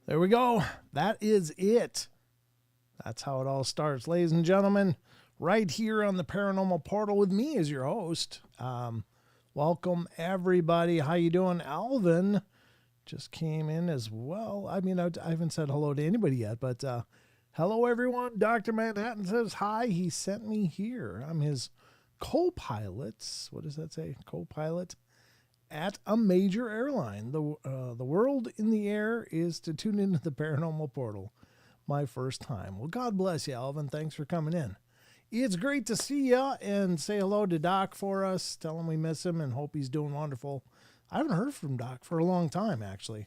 There we go. That is it. That's how it all starts, ladies and gentlemen, right here on the Paranormal Portal with me as your host. Welcome, everybody. How you doing? Alvin just came in as well. I mean, I haven't said hello to anybody yet, but hello, everyone. Dr. Manhattan says hi. He sent me here. I'm his co-pilot. What does that say? Co-pilot at a major airline. The world in the air is to tune into the Paranormal Portal. My first time. Well, God bless you, Alvin. Thanks for coming in. It's great to see you, and say hello to Doc for us. Tell him we miss him and hope he's doing wonderful. I haven't heard from Doc for a long time, actually.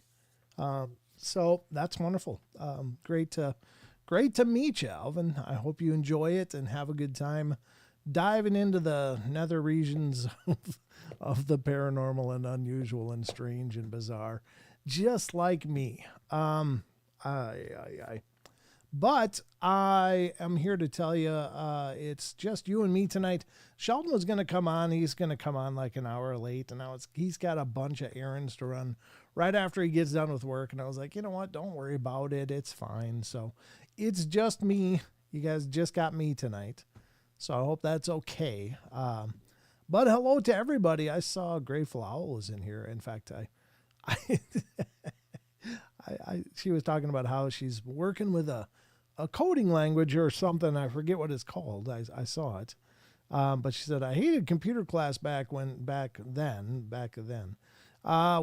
So that's wonderful. Great to meet you, Alvin. I hope you enjoy it and have a good time diving into the nether regions of the paranormal and unusual and strange and bizarre, just like me. But I am here to tell you, it's just you and me tonight. Sheldon was going to come on. He's going to come on like an hour late, and now he's got a bunch of errands to run right after he gets done with work. And I was like, you know what? Don't worry about it. It's fine. So it's just me. You guys just got me tonight. So I hope that's okay. But hello to everybody. I saw Grateful Owl was in here. In fact, she was talking about how she's working with a coding language or something. I forget what it's called. I saw it. But she said, I hated computer class back then.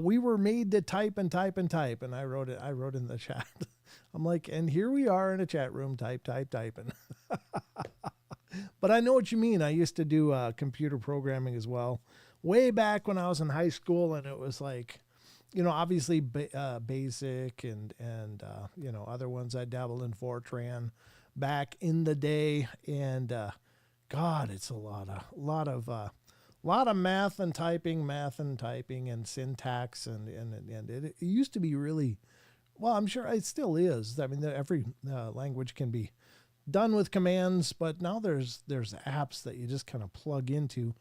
We were made to type and type and type. And I wrote in the chat. I'm like, and here we are in a chat room, typing. But I know what you mean. I used to do computer programming as well, way back when I was in high school, and it was like, obviously BASIC and other ones. I dabbled in Fortran back in the day, and God, it's a lot of math and typing and syntax, and it used to be really, well, I'm sure it still is. I mean, every language can be done with commands, but now there's apps that you just kind of plug into.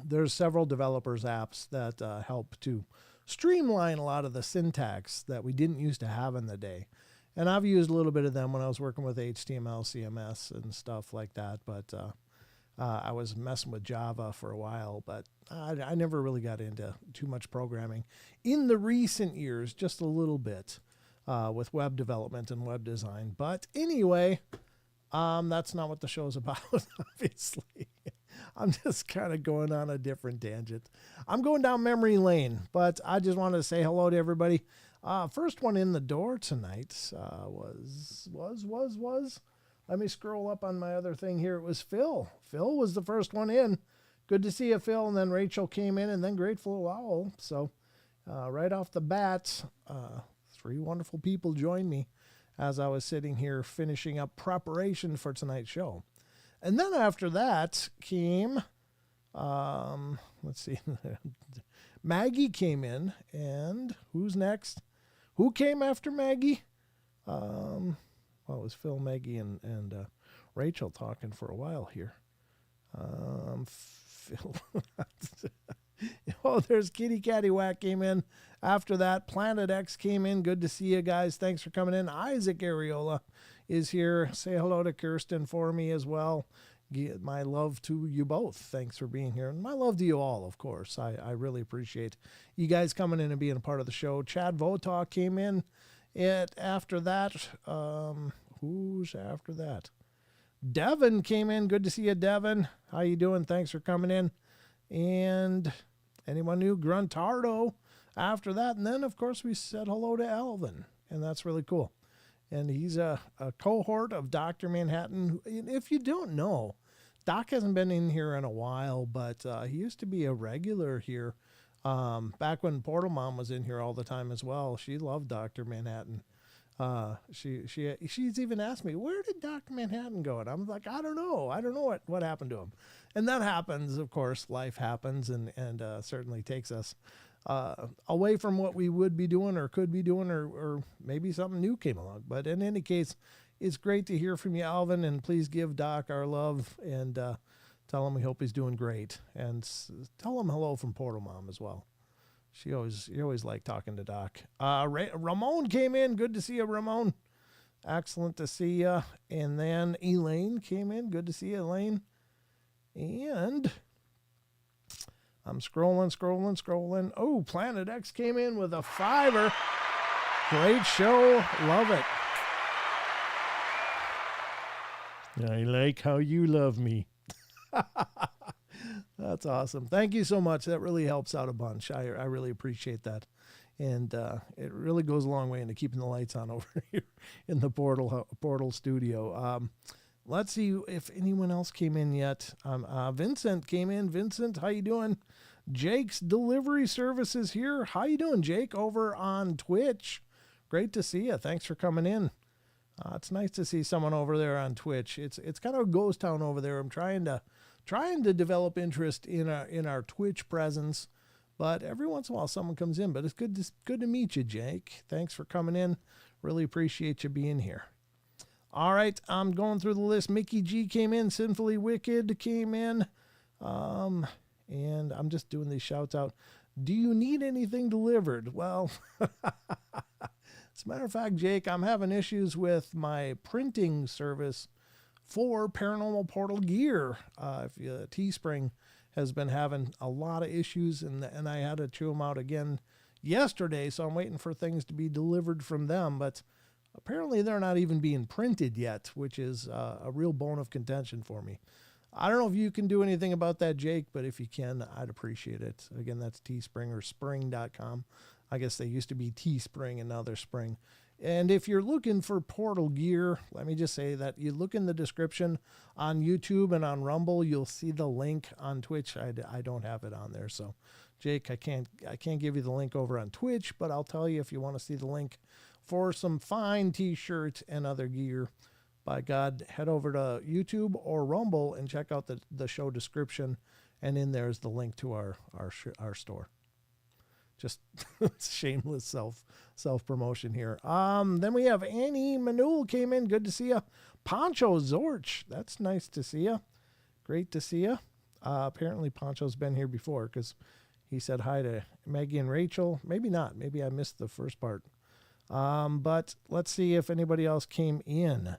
There's several developers apps that help to streamline a lot of the syntax that we didn't used to have in the day. And I've used a little bit of them when I was working with HTML, CMS, and stuff like that. But I was messing with Java for a while, but I never really got into too much programming. In the recent years, just a little bit with web development and web design. But anyway, that's not what the show's about, obviously. I'm just kind of going on a different tangent. I'm going down memory lane, but I just wanted to say hello to everybody. First one in the door tonight was. Let me scroll up on my other thing here. It was Phil. Phil was the first one in. Good to see you, Phil. And then Rachel came in, and then Grateful Owl. So right off the bat, 3 wonderful people joined me as I was sitting here finishing up preparation for tonight's show. And then after that came, let's see, Maggie came in, and who's next? Who came after Maggie? Well, it was Phil, Maggie, and Rachel talking for a while here. Phil. Oh, there's Kitty Cattywhack came in. After that, Planet X came in. Good to see you guys. Thanks for coming in. Isaac Areola is here. Say hello to Kirsten for me as well. My love to you both. Thanks for being here. And my love to you all, of course. I really appreciate you guys coming in and being a part of the show. Chad Votaw came in. After that, who's after that? Devin came in. Good to see you, Devin. How you doing? Thanks for coming in. And anyone new? Gruntardo after that. And then, of course, we said hello to Alvin. And that's really cool. And he's a cohort of Dr. Manhattan. If you don't know, Doc hasn't been in here in a while, but he used to be a regular here. Back when Portal Mom was in here all the time as well. She loved Dr. Manhattan. She's even asked me, where did Dr. Manhattan go? And I'm like, I don't know. I don't know what happened to him. And that happens, of course. Life happens and certainly takes us away from what we would be doing or could be doing, or maybe something new came along. But in any case, it's great to hear from you, Alvin, and please give Doc our love and tell him we hope he's doing great. And tell him hello from Portal Mom as well. You always like talking to Doc. Ramon came in. Good to see you, Ramon. Excellent to see you. And then Elaine came in. Good to see you, Elaine. And I'm scrolling. Oh, Planet X came in with a $5. Great show. Love it. I like how you love me. That's awesome. Thank you so much. That really helps out a bunch. I really appreciate that. And it really goes a long way into keeping the lights on over here in the Portal studio. Let's see if anyone else came in yet. Vincent came in. Vincent, how you doing? Jake's Delivery Services here. How you doing, Jake, over on Twitch? Great to see you. Thanks for coming in. It's nice to see someone over there on Twitch. It's kind of a ghost town over there. I'm trying to develop interest in our Twitch presence, but every once in a while someone comes in. But it's good to meet you, Jake. Thanks for coming in. Really appreciate you being here. All right, I'm going through the list. Mickey G came in. Sinfully Wicked came in. And I'm just doing these shouts out. Do you need anything delivered? Well, as a matter of fact, Jake, I'm having issues with my printing service for Paranormal Portal gear. Teespring has been having a lot of issues, and I had to chew them out again yesterday, so I'm waiting for things to be delivered from them. But apparently they're not even being printed yet, which is a real bone of contention for me. I don't know if you can do anything about that, Jake, but if you can, I'd appreciate it. Again, that's Teespring or spring.com. I guess they used to be Teespring and now they're Spring. And if you're looking for Portal gear, let me just say that you look in the description on YouTube and on Rumble, you'll see the link on Twitch. I don't have it on there. So Jake, I can't give you the link over on Twitch, but I'll tell you if you want to see the link for some fine t-shirts and other gear. By God, head over to YouTube or Rumble and check out the show description. And in there's the link to our store. Just shameless self-promotion here. Then we have Annie Manul came in. Good to see you. Poncho Zorch. That's nice to see you. Great to see you. Apparently Poncho's been here before because he said hi to Maggie and Rachel. Maybe not. Maybe I missed the first part. But let's see if anybody else came in.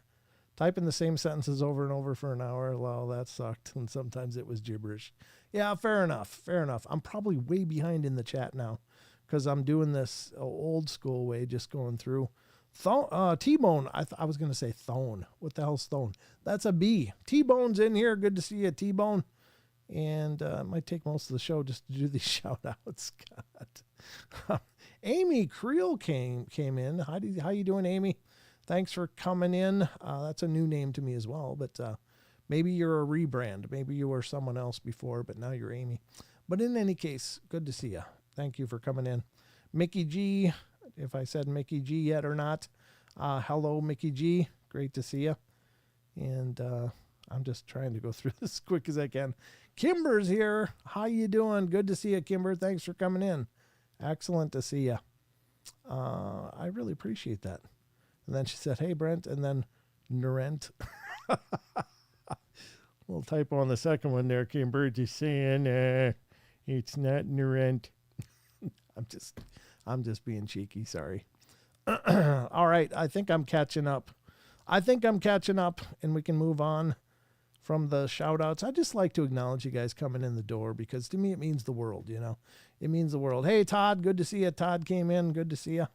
Typing the same sentences over and over for an hour. Well, that sucked. And sometimes it was gibberish. Yeah, fair enough. Fair enough. I'm probably way behind in the chat now because I'm doing this old school way, just going through. T-Bone. I was going to say Thone. What the hell's Thone? That's a B. T-Bone's in here. Good to see you, T-Bone. And it might take most of the show just to do these shout-outs. God. Amy Creel came in. How you doing, Amy? Thanks for coming in. That's a new name to me as well, but maybe you're a rebrand. Maybe you were someone else before, but now you're Amy. But in any case, good to see you. Thank you for coming in. Mickey G, if I said Mickey G yet or not. Hello, Mickey G. Great to see you. And I'm just trying to go through this as quick as I can. Kimber's here. How you doing? Good to see you, Kimber. Thanks for coming in. Excellent to see you. I really appreciate that. And then she said, hey, Brent, and then Narent. Little typo on the second one there, Kimber, just saying it's not Narent. I'm just being cheeky, sorry. All right, I think I'm catching up. And we can move on from the shout outs. I just like to acknowledge you guys coming in the door because to me it means the world, you know. It means the world. Hey, Todd, good to see you. Todd came in. Good to see you.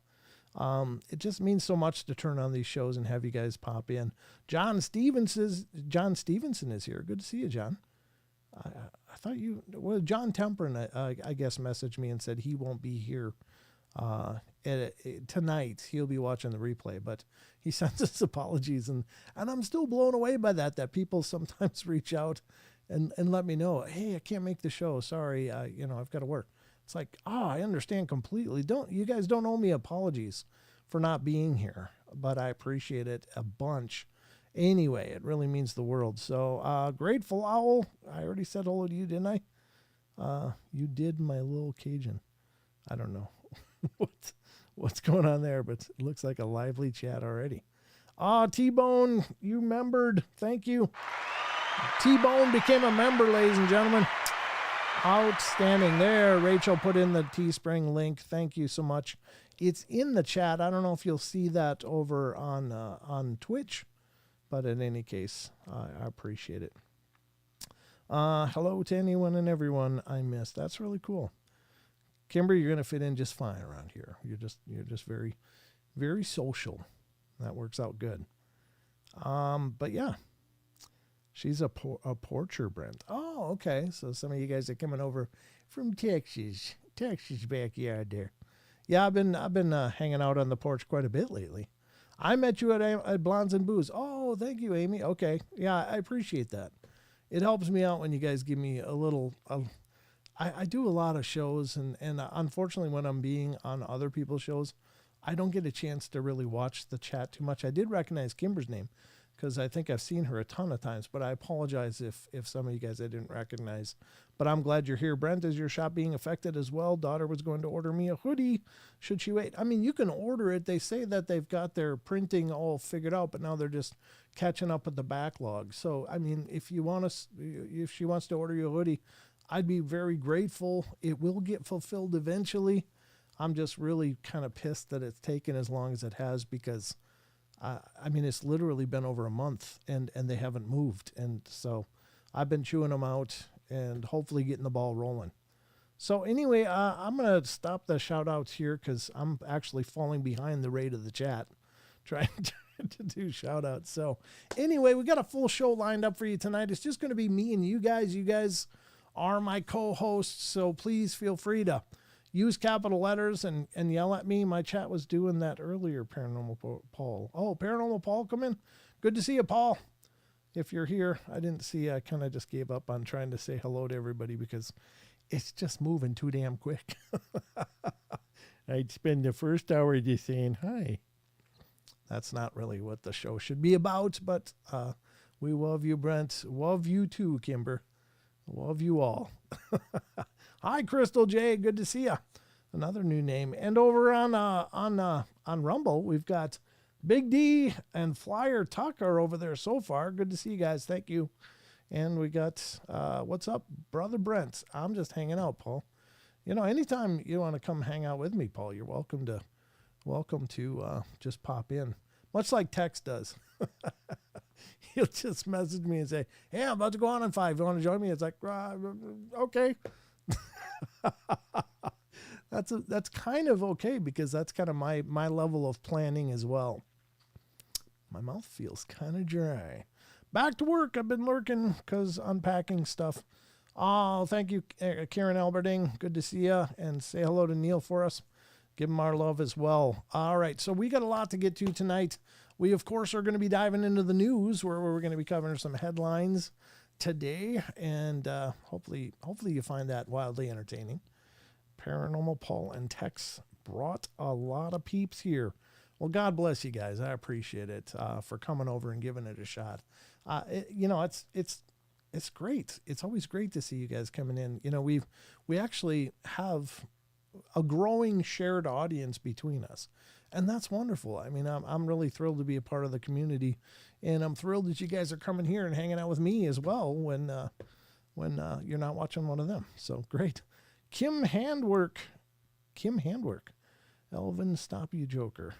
It just means so much to turn on these shows and have you guys pop in. John Stevenson is here. Good to see you, John. I thought John Temperin, I guess, messaged me and said he won't be here tonight. He'll be watching the replay, but he sends us apologies. And I'm still blown away by that people sometimes reach out and let me know, hey, I can't make the show. Sorry. I've got to work. It's like, I understand completely. You guys don't owe me apologies for not being here, but I appreciate it a bunch. Anyway, it really means the world. So, Grateful Owl, I already said hello to you, didn't I? You did, my little Cajun. I don't know what's going on there, but it looks like a lively chat already. T-Bone, you membered. Thank you. T-Bone became a member, ladies and gentlemen. Outstanding there. Rachel put in the Teespring link. Thank you so much. It's in the chat. I don't know if you'll see that over on Twitch, but in any case, I appreciate it. Hello to anyone and everyone I missed. That's really cool. Kimber, you're going to fit in just fine around here. You're just very, very social. That works out good. But yeah. She's a porcher, Brent. Oh, okay. So some of you guys are coming over from Texas backyard there. Yeah, I've been hanging out on the porch quite a bit lately. I met you at Blondes and Booze. Oh, thank you, Amy. Okay, yeah, I appreciate that. It helps me out when you guys give me a little. I do a lot of shows, and unfortunately, when I'm being on other people's shows, I don't get a chance to really watch the chat too much. I did recognize Kimber's name, because I think I've seen her a ton of times, but I apologize if some of you guys I didn't recognize. But I'm glad you're here. Brent, is your shop being affected as well? Daughter was going to order me a hoodie. Should she wait? I mean, you can order it. They say that they've got their printing all figured out, but now they're just catching up with the backlog. So, I mean, if she wants to order you a hoodie, I'd be very grateful. It will get fulfilled eventually. I'm just really kind of pissed that it's taken as long as it has because it's literally been over a month and they haven't moved. And so I've been chewing them out and hopefully getting the ball rolling. So anyway, I'm going to stop the shout outs here because I'm actually falling behind the rate of the chat trying to do shout outs. So anyway, we got a full show lined up for you tonight. It's just going to be me and you guys. You guys are my co-hosts. So please feel free to use capital letters and yell at me. My chat was doing that earlier, Paranormal Paul. Oh, Paranormal Paul, come in. Good to see you, Paul. If you're here, I didn't see you. I kind of just gave up on trying to say hello to everybody because it's just moving too damn quick. I'd spend the first hour just saying hi. That's not really what the show should be about, but we love you, Brent. Love you too, Kimber. Love you all. Hi, Crystal J. Good to see you. Another new name. And over on Rumble, we've got Big D and Flyer Tucker over there so far. Good to see you guys. Thank you. And we got, what's up, Brother Brent? I'm just hanging out, Paul. You know, anytime you want to come hang out with me, Paul, you're welcome welcome to just pop in, much like Tex does. He'll just message me and say, hey, I'm about to go on in 5. You want to join me? It's like, okay. That's kind of okay, because that's kind of my level of planning as well. My mouth feels kind of dry. Back to work. I've been lurking because unpacking stuff. Oh, thank you, Karen Alberding. Good to see you. And say hello to Neil for us. Give him our love as well. All right, so we got a lot to get to tonight. We, of course, are going to be diving into the news, where we're going to be covering some headlines today. And hopefully you find that wildly entertaining. Paranormal Paul and Tex brought a lot of peeps here. Well, God bless you guys. I appreciate it for coming over and giving it a shot. It's great. It's always great to see you guys coming in. We actually have a growing shared audience between us, and that's wonderful. I mean, I'm really thrilled to be a part of the community, and I'm thrilled that you guys are coming here and hanging out with me as well when you're not watching one of them. So great. Kim Handwork. Elvin, stop you, Joker.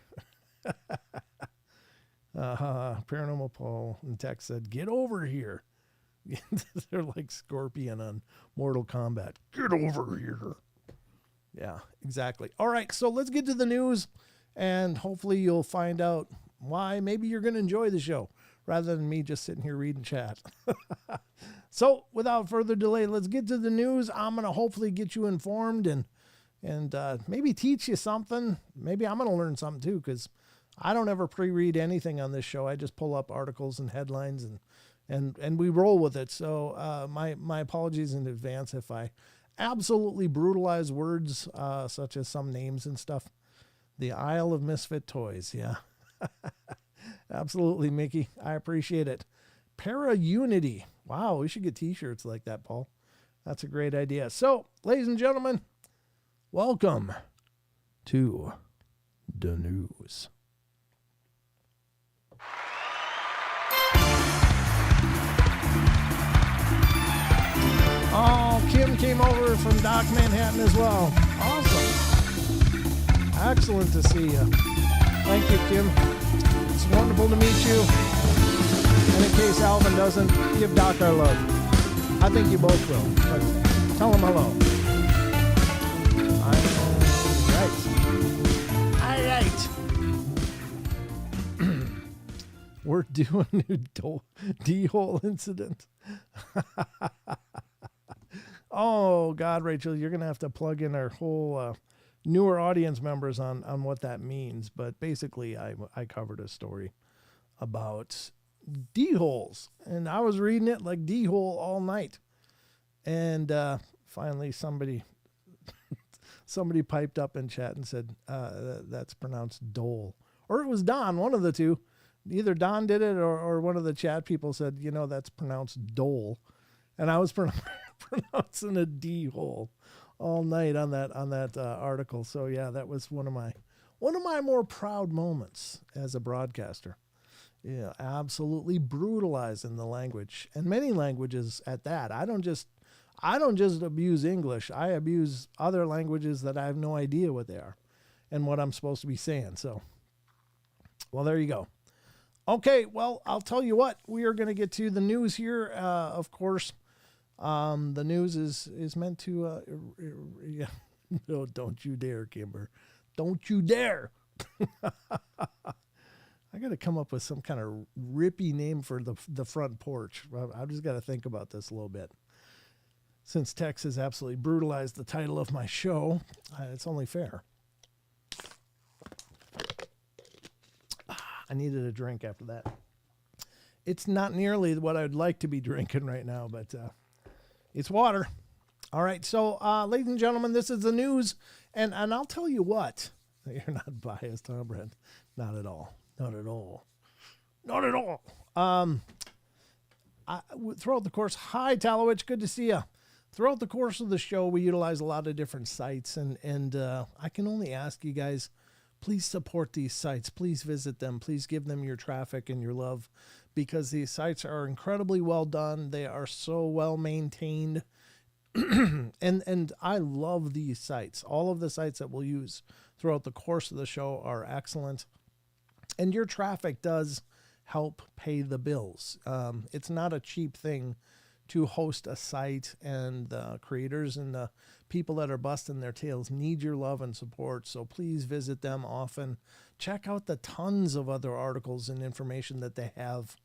Paranormal Paul and Tex said, get over here. They're like Scorpion on Mortal Kombat. Get over here. Yeah, exactly. All right, so let's get to the news, and hopefully you'll find out why maybe you're going to enjoy the show rather than me just sitting here reading chat. So without further delay, let's get to the news. I'm going to hopefully get you informed and maybe teach you something. Maybe I'm going to learn something too, because I don't ever pre-read anything on this show. I just pull up articles and headlines and we roll with it. So my apologies in advance if I absolutely brutalize words such as some names and stuff. The Isle of Misfit Toys. Yeah, absolutely, Mickey. I appreciate it. Para-Unity. Wow, we should get t-shirts like that, Paul. That's a great idea. So, ladies and gentlemen, welcome to the news. Oh, Kim came over from Dock Manhattan as well. Awesome. Excellent to see you. Thank you, Kim. It's wonderful to meet you. And in case Alvin doesn't, give Doc our love. I think you both will. But tell him hello. All right. We're doing a D-hole incident. Oh, God, Rachel, you're going to have to plug in our whole newer audience members on what that means. But basically, I covered a story about D-holes, and I was reading it like D-hole all night. And finally, somebody piped up in chat and said, that's pronounced dole. Or it was Don, one of the two. Either Don did it or one of the chat people said, that's pronounced dole. And I was pronouncing a D-hole all night on that article. So yeah, that was one of my more proud moments as a broadcaster. Yeah, absolutely brutalizing the language, and many languages at that. I don't just abuse English. I abuse other languages that I have no idea what they are and what I'm supposed to be saying. So, well, there you go. Okay, well, I'll tell you what, we are going to get to the news here. Of course, the news is meant to, yeah. No, don't you dare, Kimber. Don't you dare. I got to come up with some kind of rippy name for the front porch. I've just got to think about this a little bit. Since Tex has absolutely brutalized the title of my show, it's only fair. I needed a drink after that. It's not nearly what I'd like to be drinking right now, but it's water. All right, so ladies and gentlemen, this is the news, and I'll tell you what. You're not biased, huh, Brent? Not at all. Not at all. Not at all. Throughout the course, hi, Talowich, good to see you. Throughout the course of the show, we utilize a lot of different sites, and I can only ask you guys, please support these sites. Please visit them. Please give them your traffic and your love, because these sites are incredibly well done. They are so well maintained. And I love these sites. All of the sites that we'll use throughout the course of the show are excellent. And your traffic does help pay the bills. It's not a cheap thing to host a site, and the creators and the people that are busting their tails need your love and support. So please visit them often. Check out the tons of other articles and information that they have.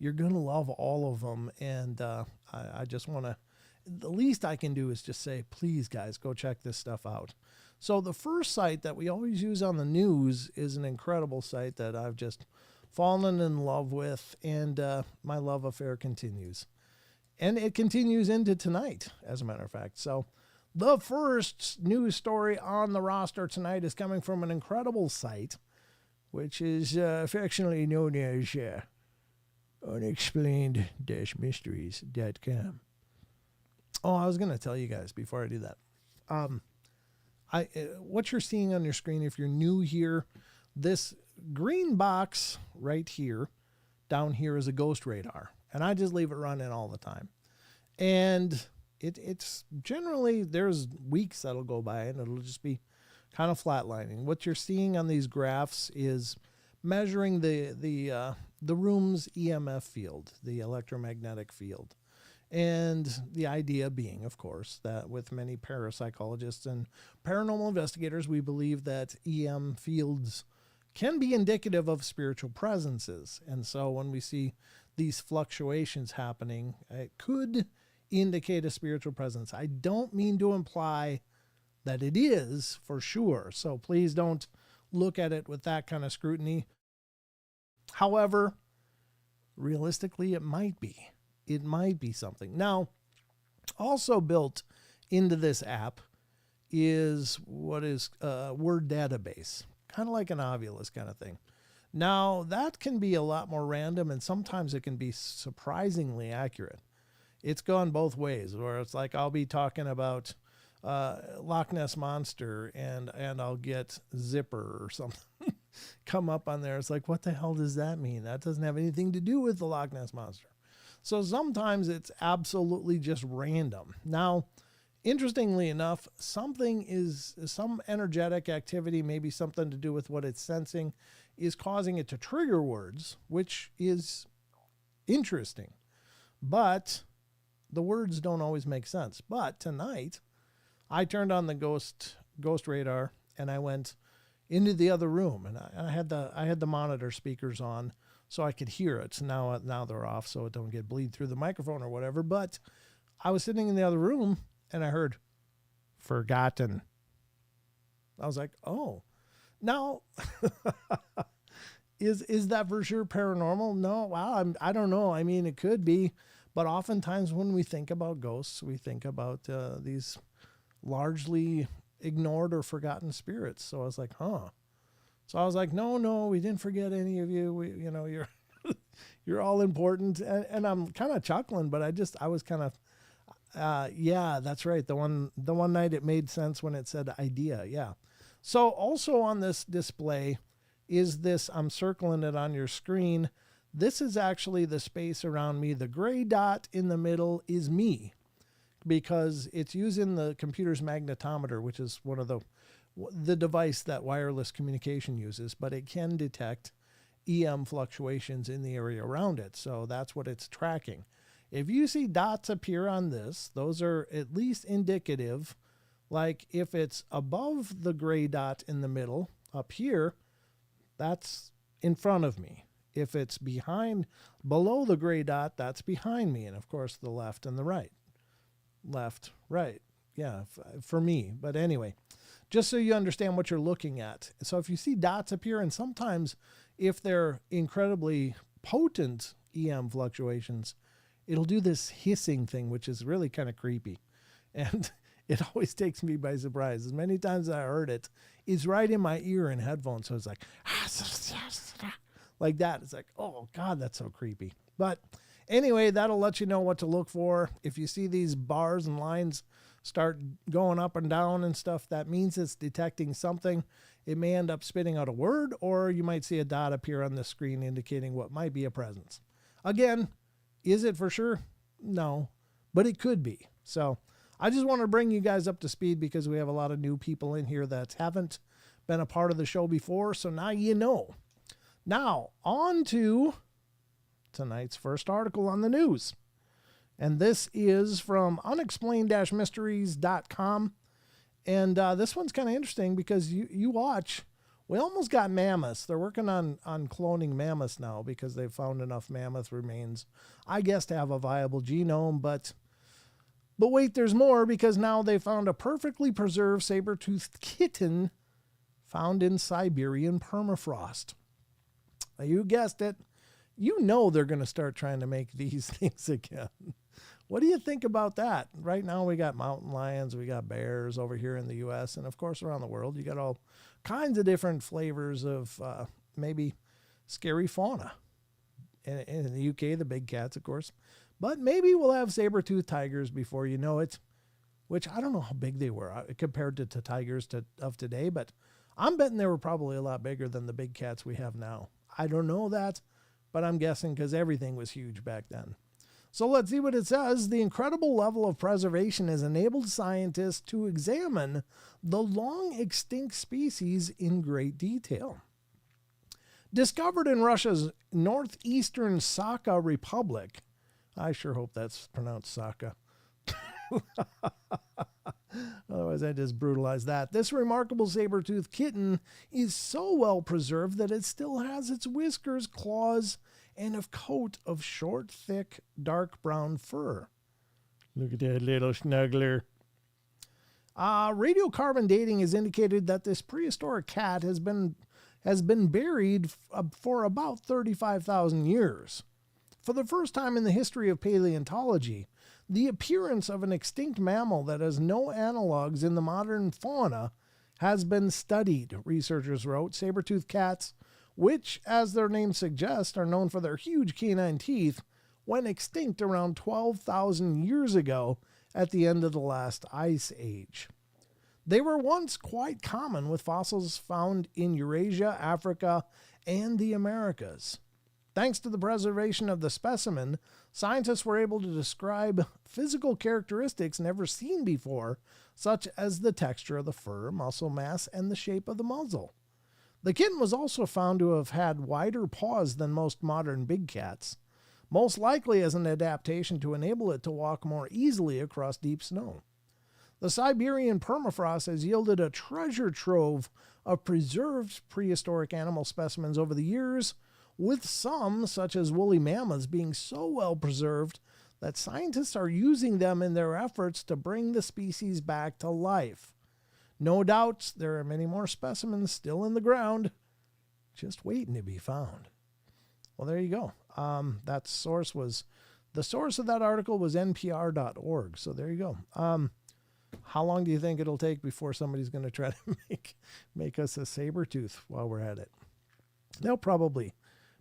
You're going to love all of them. And I just want to, the least I can do is just say, please guys, go check this stuff out. So the first site that we always use on the news is an incredible site that I've just fallen in love with, and my love affair continues. And it continues into tonight, as a matter of fact. So the first news story on the roster tonight is coming from an incredible site, which is affectionately known as unexplained-mysteries.com. Oh, I was going to tell you guys before I do that. What you're seeing on your screen, if you're new here, this green box right here, down here is a ghost radar. And I just leave it running all the time. And it's generally, there's weeks that'll go by and it'll just be kind of flatlining. What you're seeing on these graphs is measuring the room's EMF field, the electromagnetic field. And the idea being, of course, that with many parapsychologists and paranormal investigators, we believe that EM fields can be indicative of spiritual presences. And so when we see these fluctuations happening, it could indicate a spiritual presence. I don't mean to imply that it is for sure. So please don't look at it with that kind of scrutiny. However, realistically, it might be. It might be something. Now, also built into this app is what is a word database, kind of like an Ovilus kind of thing. Now, that can be a lot more random, and sometimes it can be surprisingly accurate. It's gone both ways, where it's like I'll be talking about Loch Ness Monster, and I'll get Zipper or something come up on there. It's like, what the hell does that mean? That doesn't have anything to do with the Loch Ness Monster. So sometimes it's absolutely just random. Now, interestingly enough, some energetic activity, maybe something to do with what it's sensing, is causing it to trigger words, which is interesting. But the words don't always make sense. But tonight, I turned on the ghost radar and I went into the other room, and I had the monitor speakers on so I could hear it. So now they're off so it don't get bleed through the microphone or whatever. But I was sitting in the other room and I heard forgotten. I was like, oh, now is that for sure paranormal? No, wow, I don't know. I mean, it could be, but oftentimes when we think about ghosts, we think about these largely ignored or forgotten spirits. So I was like, huh. So I was like, no, we didn't forget any of you. You're you're all important. And I'm kind of chuckling, but I was kind of, yeah, that's right. The one night it made sense when it said idea. Yeah. So also on this display is this, I'm circling it on your screen. This is actually the space around me. The gray dot in the middle is me, because it's using the computer's magnetometer, which is one of the device that wireless communication uses, but it can detect EM fluctuations in the area around it. So that's what it's tracking. If you see dots appear on this, those are at least indicative. Like if it's above the gray dot in the middle up here, that's in front of me. If it's below the gray dot, that's behind me. And of course the left and the right. Left, right. Yeah, for me. But anyway, just so you understand what you're looking at. So if you see dots appear, and sometimes if they're incredibly potent EM fluctuations, it'll do this hissing thing, which is really kind of creepy. And it always takes me by surprise. As many times as I heard it, it's right in my ear in headphones. So it's like, like that. It's like, oh God, that's so creepy. But anyway, that'll let you know what to look for. If you see these bars and lines start going up and down and stuff, that means it's detecting something. It may end up spitting out a word, or you might see a dot appear on the screen indicating what might be a presence. Again, is it for sure? No, but it could be. So I just want to bring you guys up to speed because we have a lot of new people in here that haven't been a part of the show before. So now you know. Now, on to tonight's first article on the news. And this is from unexplained-mysteries.com. And this one's kind of interesting because you watch, we almost got mammoths. They're working on cloning mammoths now because they've found enough mammoth remains, I guess, to have a viable genome. But wait, there's more, because now they found a perfectly preserved saber-toothed kitten found in Siberian permafrost. Now, you guessed it. You know they're going to start trying to make these things again. What do you think about that? Right now we got mountain lions, we got bears over here in the U.S., and of course around the world. You got all kinds of different flavors of maybe scary fauna. In the U.K., the big cats, of course. But maybe we'll have saber-toothed tigers before you know it, which I don't know how big they were compared to tigers of today, but I'm betting they were probably a lot bigger than the big cats we have now. I don't know that, but I'm guessing because everything was huge back then. So let's see what it says. The incredible level of preservation has enabled scientists to examine the long extinct species in great detail. Discovered in Russia's northeastern Sakha Republic. I sure hope that's pronounced Sakha. Otherwise, I just brutalize that. This remarkable saber-toothed kitten is so well preserved that it still has its whiskers, claws, and a coat of short, thick, dark brown fur. Look at that little snuggler. Radiocarbon dating has indicated that this prehistoric cat has been buried for about 35,000 years. For the first time in the history of paleontology, the appearance of an extinct mammal that has no analogs in the modern fauna has been studied, researchers wrote. Saber-toothed cats, which, as their name suggests, are known for their huge canine teeth, went extinct around 12,000 years ago at the end of the last ice age. They were once quite common, with fossils found in Eurasia, Africa, and the Americas. Thanks to the preservation of the specimen, scientists were able to describe physical characteristics never seen before, such as the texture of the fur, muscle mass, and the shape of the muzzle. The kitten was also found to have had wider paws than most modern big cats, most likely as an adaptation to enable it to walk more easily across deep snow. The Siberian permafrost has yielded a treasure trove of preserved prehistoric animal specimens over the years, with some, such as woolly mammoths, being so well preserved that scientists are using them in their efforts to bring the species back to life. No doubt there are many more specimens still in the ground, just waiting to be found. Well, there you go. The source of that article was npr.org. So there you go. How long do you think it'll take before somebody's going to try to make us a saber tooth while we're at it? They'll probably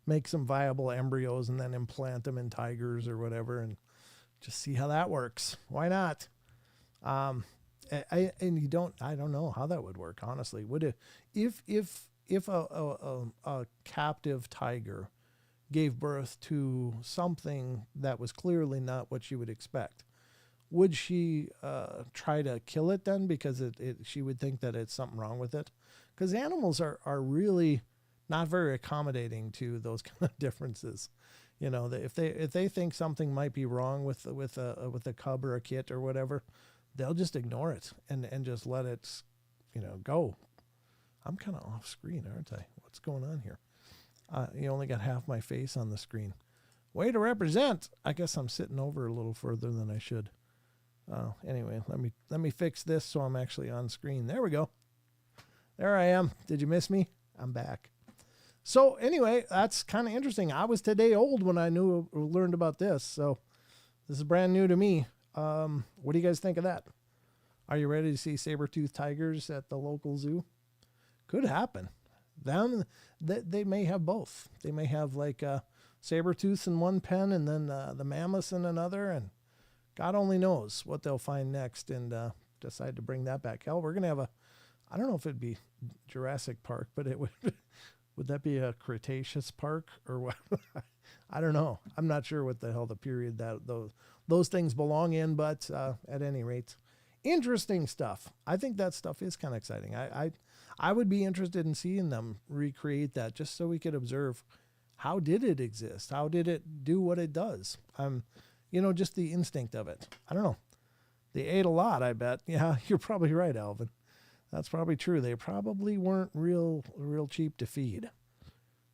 make some viable embryos and then implant them in tigers or whatever and just see how that works. Why not? I don't know how that would work, honestly. Would it, if a captive tiger gave birth to something that was clearly not what she would expect, would she try to kill it then because she would think that it's something wrong with it? Because animals are really not very accommodating to those kind of differences. You know, if they think something might be wrong with a cub or a kit or whatever, they'll just ignore it and just let it, go. I'm kind of off screen, aren't I? What's going on here? You only got half my face on the screen. Way to represent. I guess I'm sitting over a little further than I should. Anyway, let me fix this so I'm actually on screen. There we go. There I am. Did you miss me? I'm back. So anyway, that's kind of interesting. I was today old when I learned about this. So this is brand new to me. What do you guys think of that? Are you ready to see saber-toothed tigers at the local zoo? Could happen. They may have both. They may have like saber-tooths in one pen and then the mammoths in another, and God only knows what they'll find next and decide to bring that back. Hell, we're going to have I don't know if it'd be Jurassic Park, but it would that be a Cretaceous Park or what? I don't know. I'm not sure what the hell the period that those things belong in, but at any rate, Interesting stuff. I think that stuff is kind of exciting. I would be interested in seeing them recreate that just so we could observe how did it exist? How did it do what it does? Just the instinct of it. I don't know. They ate a lot, I bet. Yeah, you're probably right, Alvin. That's probably true. They probably weren't real cheap to feed.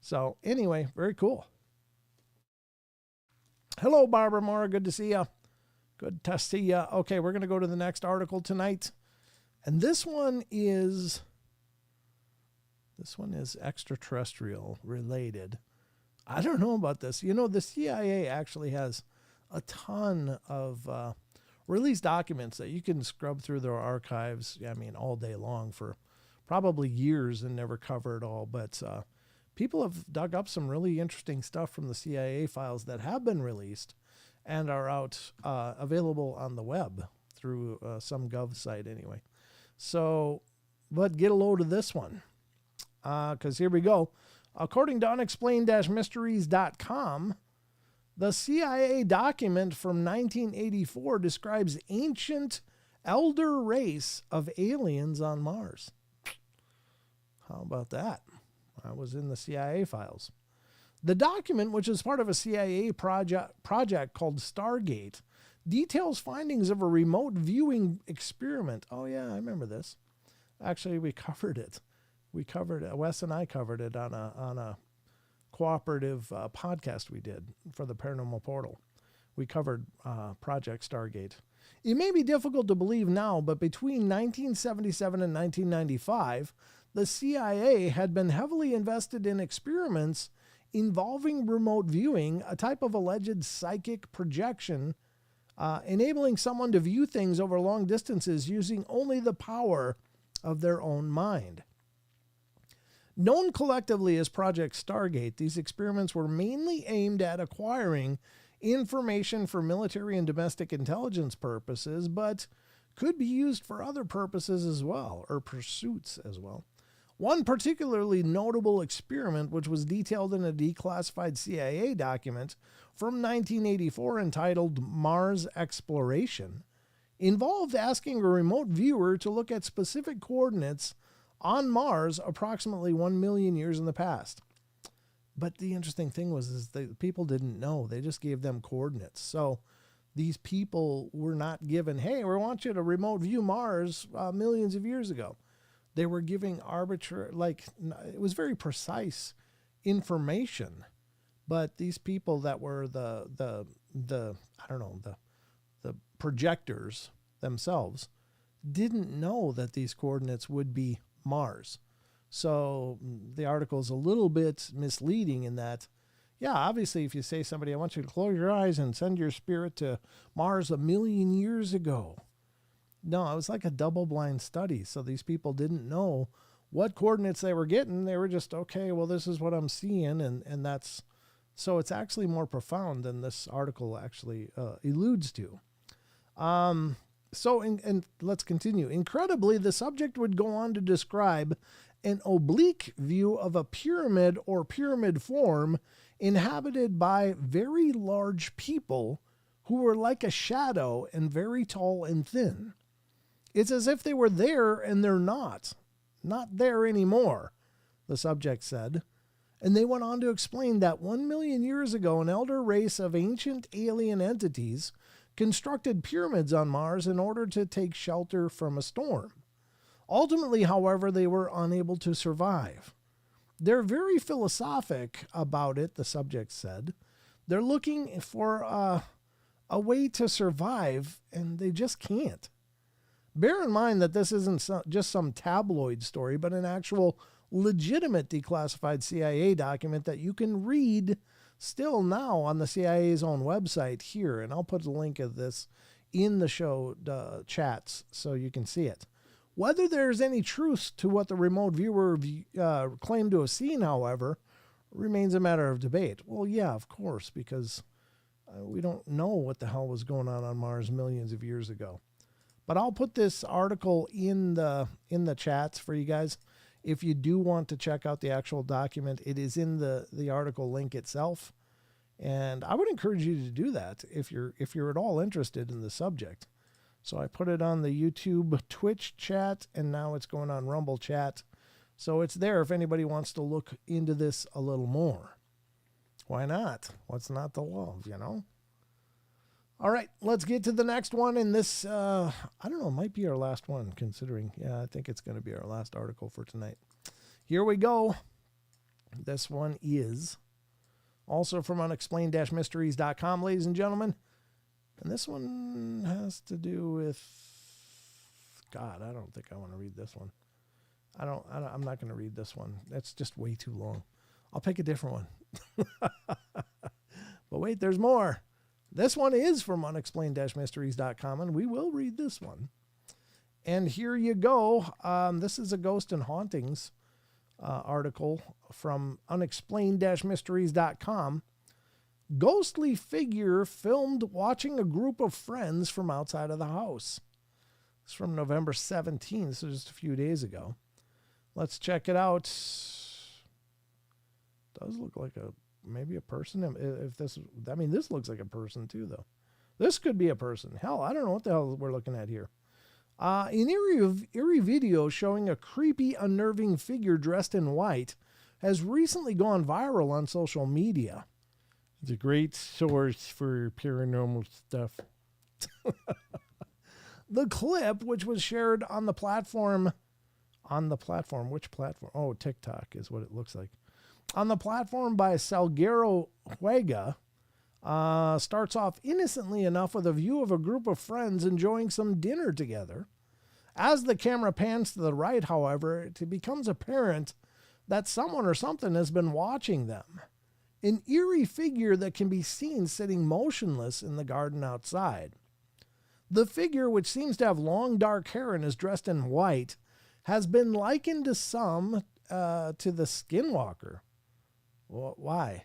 So anyway, very cool. Hello, Barbara Mara. Good to see you. Good to see you. Okay, we're going to go to the next article tonight. And this one is extraterrestrial related. I don't know about this. The CIA actually has a ton of released documents that you can scrub through their archives, all day long for probably years and never cover it all. But people have dug up some really interesting stuff from the CIA files that have been released and are out available on the web through some gov site anyway. So, but get a load of this one because here we go. According to unexplained-mysteries.com, the CIA document from 1984 describes ancient elder race of aliens on Mars. How about that? I was in the CIA files. The document, which is part of a CIA project called Stargate, details findings of a remote viewing experiment. Oh yeah, I remember this. Actually, we covered it. Wes and I covered it on a cooperative podcast we did for the Paranormal Portal. We covered Project Stargate. It may be difficult to believe now, but between 1977 and 1995, the CIA had been heavily invested in experiments involving remote viewing, a type of alleged psychic projection, enabling someone to view things over long distances using only the power of their own mind. Known collectively as Project Stargate, these experiments were mainly aimed at acquiring information for military and domestic intelligence purposes, but could be used for other purposes as well, or pursuits as well. One particularly notable experiment, which was detailed in a declassified CIA document from 1984 entitled Mars Exploration, involved asking a remote viewer to look at specific coordinates on Mars approximately 1 million years in the past. But the interesting thing was the people didn't know. They just gave them coordinates. So these people were not given, hey, we want you to remote view Mars millions of years ago. They were giving arbitrary, it was very precise information. But these people that were the projectors themselves didn't know that these coordinates would be Mars. So the article is a little bit misleading in that, yeah, obviously if you say somebody, I want you to close your eyes and send your spirit to Mars 1 million years ago. No, it was like a double-blind study. So these people didn't know what coordinates they were getting. They were just, okay, well, this is what I'm seeing. And that's, so it's actually more profound than this article actually alludes to. So let's continue. Incredibly, the subject would go on to describe an oblique view of a pyramid or pyramid form inhabited by very large people who were like a shadow and very tall and thin. It's as if they were there and they're not there anymore, the subject said. And they went on to explain that 1 million years ago, an elder race of ancient alien entities constructed pyramids on Mars in order to take shelter from a storm. Ultimately, however, they were unable to survive. They're very philosophic about it, the subject said. They're looking for a way to survive, and they just can't. Bear in mind that this isn't just some tabloid story, but an actual legitimate declassified CIA document that you can read still now on the CIA's own website here. And I'll put a link of this in the show chats so you can see it. Whether there's any truth to what the remote viewer claimed to have seen, however, remains a matter of debate. Well, yeah, of course, because we don't know what the hell was going on Mars millions of years ago. But I'll put this article in the chats for you guys. If you do want to check out the actual document, it is in the article link itself. And I would encourage you to do that if you're at all interested in the subject. So I put it on the YouTube Twitch chat, and now it's going on Rumble chat. So it's there if anybody wants to look into this a little more. Why not? What's not to love, you know? All right, let's get to the next one. And this, I don't know, might be our last one, considering. Yeah, I think it's going to be our last article for tonight. Here we go. This one is also from unexplained-mysteries.com, ladies and gentlemen. And this one has to do with, God, I don't think I want to read this one. I'm not going to read this one. That's just way too long. I'll pick a different one. But wait, there's more. This one is from unexplained-mysteries.com, and we will read this one. And here you go. This is a ghost and hauntings article from unexplained-mysteries.com. Ghostly figure filmed watching a group of friends from outside of the house. It's from November 17th, so just a few days ago. Let's check it out. Does look like maybe a person. This looks like a person too, though. This could be a person. Hell, I don't know what the hell we're looking at here. An eerie video showing a creepy, unnerving figure dressed in white has recently gone viral on social media. It's a great source for paranormal stuff. The clip, which was shared on the platform, which platform? Oh, TikTok is what it looks like. On the platform by Salguero Juega, starts off innocently enough with a view of a group of friends enjoying some dinner together. As the camera pans to the right, however, it becomes apparent that someone or something has been watching them. An eerie figure that can be seen sitting motionless in the garden outside. The figure, which seems to have long dark hair and is dressed in white, has been likened to some to the skinwalker. Well, why?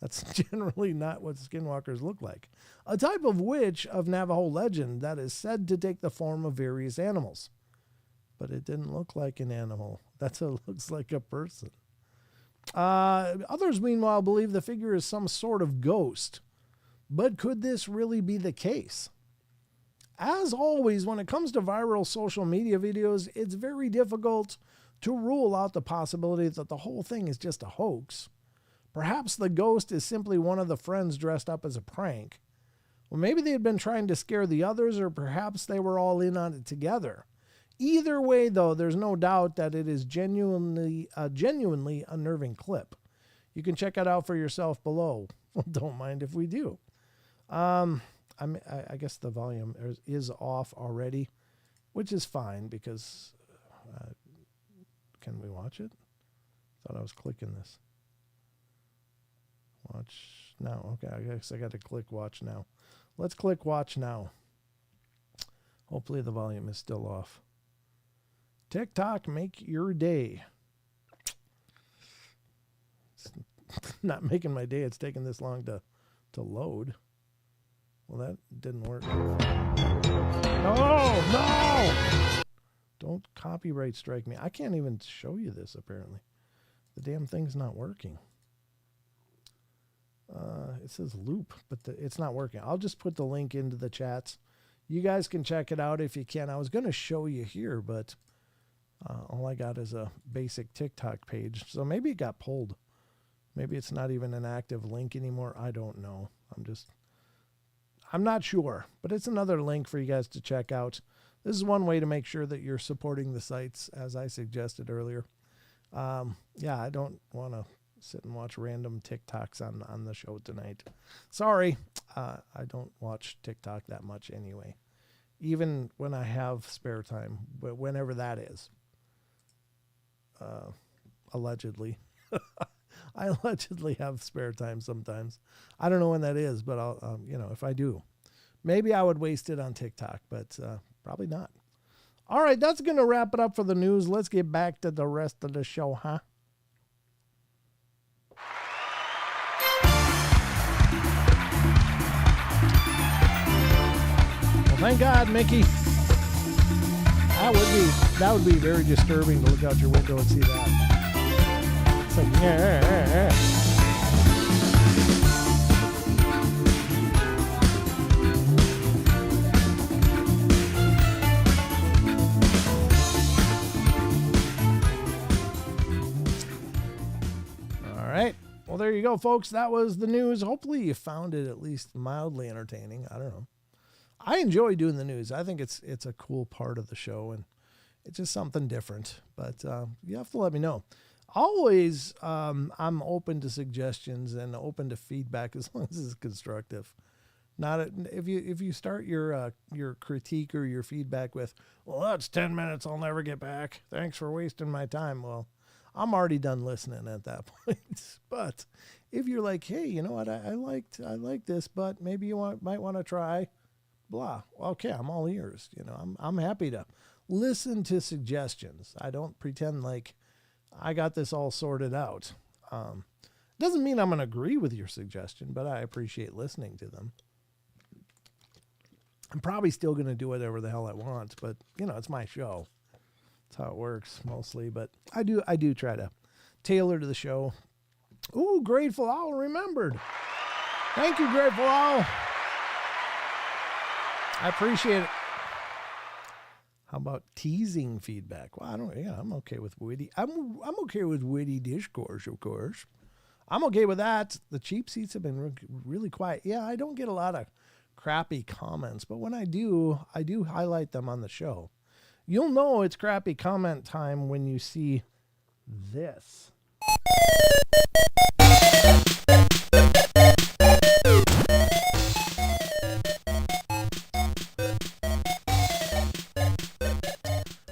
That's generally not what skinwalkers look like. A type of witch of Navajo legend that is said to take the form of various animals. But it didn't look like an animal. That's what looks like a person. Others, meanwhile, believe the figure is some sort of ghost. But could this really be the case? As always, when it comes to viral social media videos, it's very difficult to rule out the possibility that the whole thing is just a hoax. Perhaps the ghost is simply one of the friends dressed up as a prank. Well, maybe they had been trying to scare the others, or perhaps they were all in on it together. Either way, though, there's no doubt that it is genuinely unnerving clip. You can check it out for yourself below. Don't mind if we do. I guess the volume is off already, which is fine because can we watch it? Thought I was clicking this. Watch now. Okay, I guess I got to click watch now. Let's click watch now. Hopefully the volume is still off. TikTok, make your day. It's not making my day. It's taking this long to load. Well, that didn't work. No! Don't copyright strike me. I can't even show you this, apparently. The damn thing's not working. It says loop, but it's not working. I'll just put the link into the chats. You guys can check it out if you can. I was going to show you here, but all I got is a basic TikTok page. So maybe it got pulled. Maybe it's not even an active link anymore. I don't know. I'm not sure, but it's another link for you guys to check out. This is one way to make sure that you're supporting the sites, as I suggested earlier. Yeah, I don't want to sit and watch random TikToks on the show tonight. Sorry, I don't watch TikTok that much anyway. Even when I have spare time, whenever that is. Allegedly. I allegedly have spare time sometimes. I don't know when that is, but I'll, if I do, maybe I would waste it on TikTok, but probably not. All right, that's going to wrap it up for the news. Let's get back to the rest of the show, huh? Well, thank God, Mickey. That would be very disturbing to look out your window and see that. It's like, yeah. Well, there you go, folks. That was the news. Hopefully you found it at least mildly entertaining. I don't know. I enjoy doing the news. I think it's a cool part of the show, and it's just something different. But you have to let me know. Always, I'm open to suggestions and open to feedback as long as it's constructive. Not if you start your critique or your feedback with, well, that's 10 minutes. I'll never get back. Thanks for wasting my time. Well, I'm already done listening at that point. But if you're like, hey, you know what? I like this, but maybe you might want to try blah. Okay, I'm all ears. You know, I'm happy to listen to suggestions. I don't pretend like I got this all sorted out. Doesn't mean I'm going to agree with your suggestion, but I appreciate listening to them. I'm probably still going to do whatever the hell I want, but you know, it's my show. That's how it works mostly, but I do try to tailor to the show. Ooh, Grateful Owl remembered. Thank you, Grateful Owl. I appreciate it. How about teasing feedback? Well, I'm okay with witty. I'm okay with witty discourse, of course. I'm okay with that. The cheap seats have been really quiet. Yeah, I don't get a lot of crappy comments, but when I do highlight them on the show. You'll know it's crappy comment time when you see this.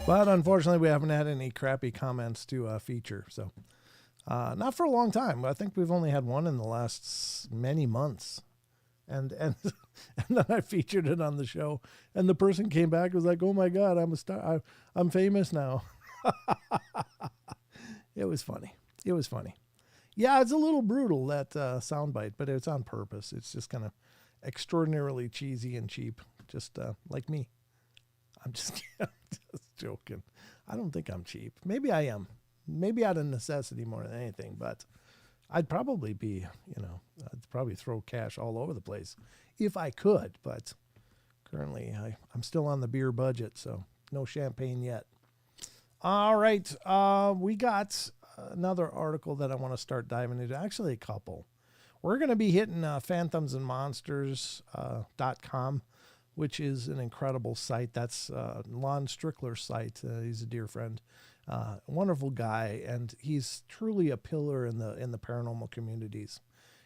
But unfortunately, we haven't had any crappy comments to feature. So not for a long time. I think we've only had one in the last many months. And and then I featured it on the show, and the person came back and was like, "Oh my God, I'm a star! I'm famous now." It was funny. It was funny. Yeah, it's a little brutal, that soundbite, but it's on purpose. It's just kind of extraordinarily cheesy and cheap, just like me. I'm just joking. I don't think I'm cheap. Maybe I am. Maybe out of necessity more than anything, but I'd probably be, I'd probably throw cash all over the place if I could, but currently I'm still on the beer budget, so no champagne yet. All right. We got another article that I want to start diving into, actually a couple. We're going to be hitting phantomsandmonsters.com, which is an incredible site. That's Lon Strickler's site. He's a dear friend. Wonderful guy, and he's truly a pillar in the paranormal communities.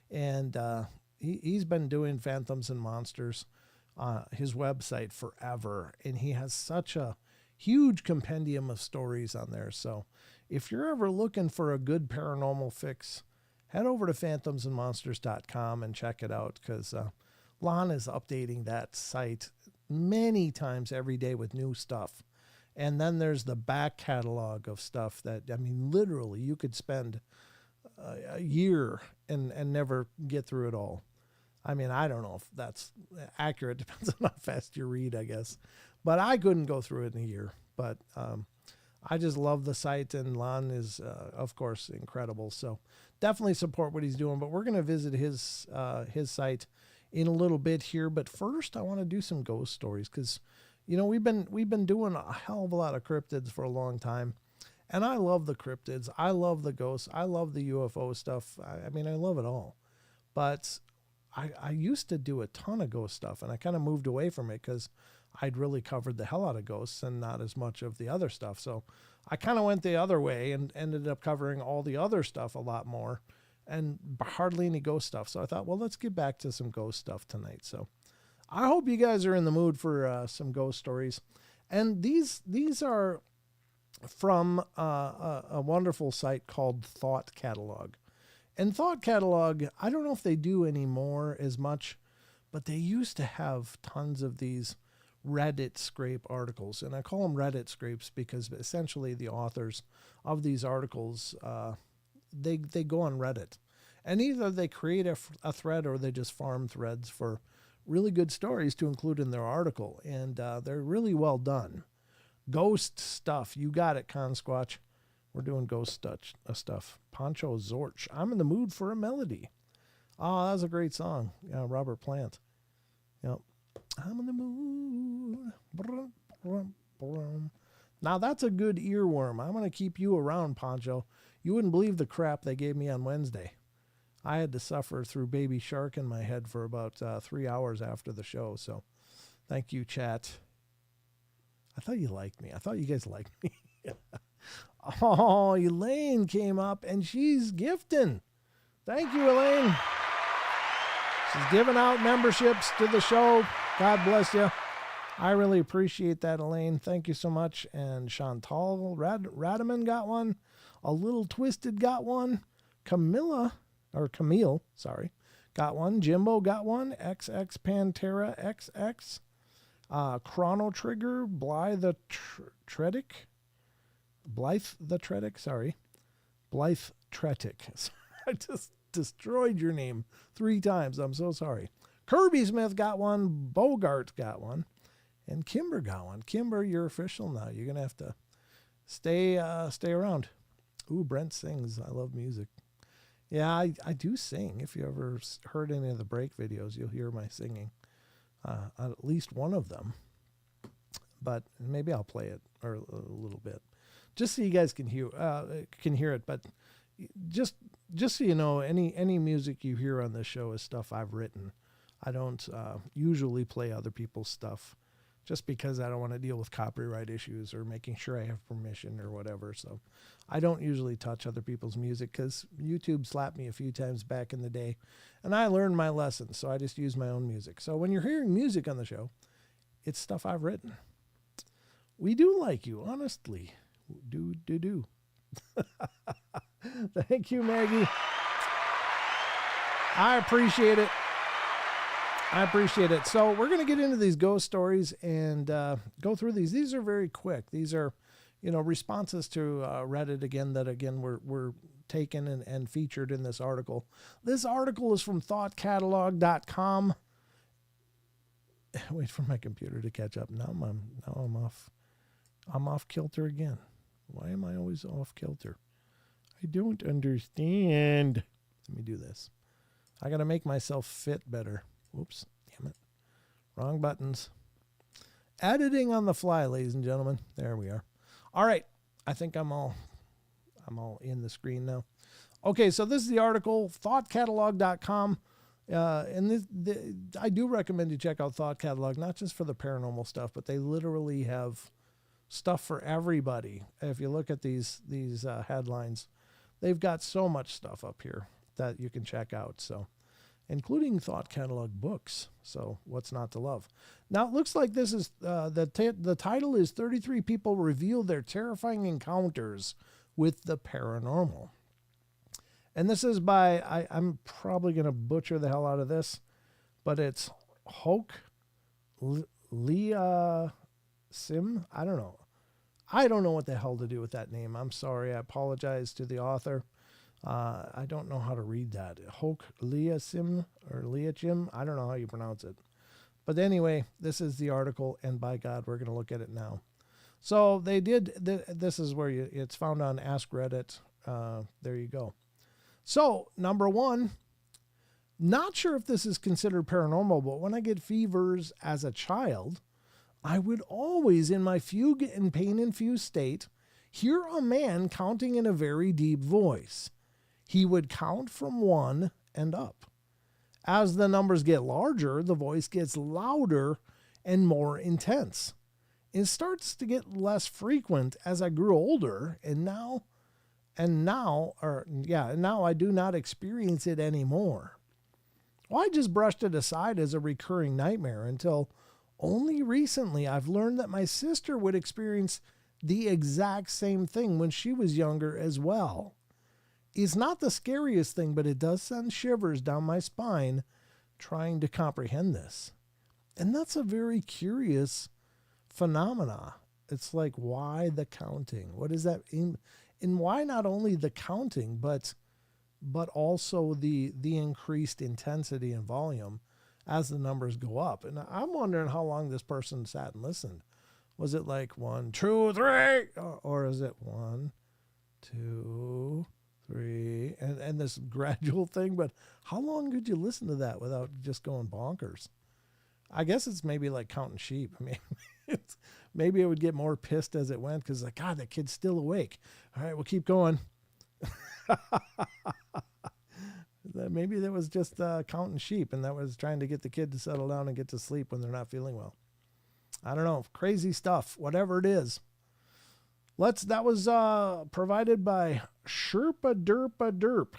And he's been doing Phantoms and Monsters, his website, forever, and he has such a huge compendium of stories on there. So if you're ever looking for a good paranormal fix, head over to phantomsandmonsters.com and check it out, because Lon is updating that site many times every day with new stuff. And then there's the back catalog of stuff that, I mean, literally you could spend a year and never get through it all. I mean, I don't know if that's accurate. Depends on how fast you read, I guess. But I couldn't go through it in a year. But I just love the site, and Lon is, of course, incredible. So definitely support what he's doing. But we're going to visit his site in a little bit here. But first, I want to do some ghost stories, because we've been doing a hell of a lot of cryptids for a long time, and I love the cryptids. I love the ghosts. I love the UFO stuff. I mean, I love it all. But I used to do a ton of ghost stuff, and I kind of moved away from it because I'd really covered the hell out of ghosts and not as much of the other stuff. So I kind of went the other way and ended up covering all the other stuff a lot more and hardly any ghost stuff. So I thought, well, let's get back to some ghost stuff tonight. So I hope you guys are in the mood for some ghost stories. And these are from a wonderful site called Thought Catalog. And Thought Catalog, I don't know if they do anymore as much, but they used to have tons of these Reddit scrape articles. And I call them Reddit scrapes because essentially the authors of these articles, they go on Reddit. And either they create a thread or they just farm threads for really good stories to include in their article. And they're really well done. Ghost stuff. You got it, Consquatch. We're doing ghost stuff. Poncho Zorch. I'm in the mood for a melody. Oh, that was a great song. Yeah, Robert Plant. Yep. I'm in the mood. Brum, brum, brum. Now that's a good earworm. I'm going to keep you around, Poncho. You wouldn't believe the crap they gave me on Wednesday. I had to suffer through Baby Shark in my head for about 3 hours after the show. So thank you, chat. I thought you liked me. I thought you guys liked me. Oh, Elaine came up and she's gifting. Thank you, Elaine. She's giving out memberships to the show. God bless you. I really appreciate that, Elaine. Thank you so much. And Chantal Radaman got one. A Little Twisted got one. Camille, got one. Jimbo got one. XX Pantera XX. Chrono Trigger, Blythe the Tretic. I just destroyed your name 3 times. I'm so sorry. Kirby Smith got one. Bogart got one. And Kimber got one. Kimber, you're official now. You're going to have to stay around. Ooh, Brent sings. I love music. Yeah, I do sing. If you ever heard any of the break videos, you'll hear my singing. At least one of them. But maybe I'll play it or a little bit. Just so you guys can hear it. But just so you know, any music you hear on this show is stuff I've written. I don't usually play other people's stuff just because I don't want to deal with copyright issues or making sure I have permission or whatever. So I don't usually touch other people's music because YouTube slapped me a few times back in the day and I learned my lesson. So I just use my own music. So when you're hearing music on the show, it's stuff I've written. We do like you, honestly. Do. Thank you, Maggie. I appreciate it. So we're going to get into these ghost stories and go through these. These are very quick. These are, responses to Reddit again were taken and featured in this article. This article is from thoughtcatalog.com. Wait for my computer to catch up. Now I'm off. I'm off kilter again. Why am I always off kilter? I don't understand. Let me do this. I got to make myself fit better. Whoops, damn it. Wrong buttons. Editing on the fly, ladies and gentlemen. There we are. All right. I think I'm all in the screen now. Okay, so this is the article, thoughtcatalog.com. I do recommend you check out Thought Catalog, not just for the paranormal stuff, but they literally have stuff for everybody. If you look at these headlines, they've got so much stuff up here that you can check out. So, including Thought Catalog books. So what's not to love? Now it looks like this is the title is 33 people reveal their terrifying encounters with the paranormal. And this is by, I'm probably going to butcher the hell out of this, but it's Hoke Leah Sim. I don't know. I don't know what the hell to do with that name. I'm sorry. I apologize to the author. I don't know how to read that. Hoke Leah Sim or Leah Jim. I don't know how you pronounce it. But anyway, this is the article, and by God, we're going to look at it now. So they did, this is where it's found on Ask Reddit. There you go. So, number one, not sure if this is considered paranormal, but when I get fevers as a child, I would always, in my fugue and pain-infused state, hear a man counting in a very deep voice. He would count from 1 and up. As the numbers get larger, the voice gets louder and more intense. It starts to get less frequent as I grew older, and now I do not experience it anymore. Well, I just brushed it aside as a recurring nightmare until only recently I've learned that my sister would experience the exact same thing when she was younger as well. It's not the scariest thing, but it does send shivers down my spine trying to comprehend this. And that's a very curious phenomena. It's like, why the counting? What does that mean? And why not only the counting, but also the increased intensity and volume as the numbers go up? And I'm wondering how long this person sat and listened. Was it like 1, 2, 3? Or is it 1, 2, 3? And this gradual thing? But how long could you listen to that without just going bonkers? I guess it's maybe like counting sheep. I mean, maybe it would get more pissed as it went because, like, God, that kid's still awake. All right, we'll keep going. Maybe that was just counting sheep, and that was trying to get the kid to settle down and get to sleep when they're not feeling well. I don't know. Crazy stuff, whatever it is. That was provided by Sherpa Derpa Derp.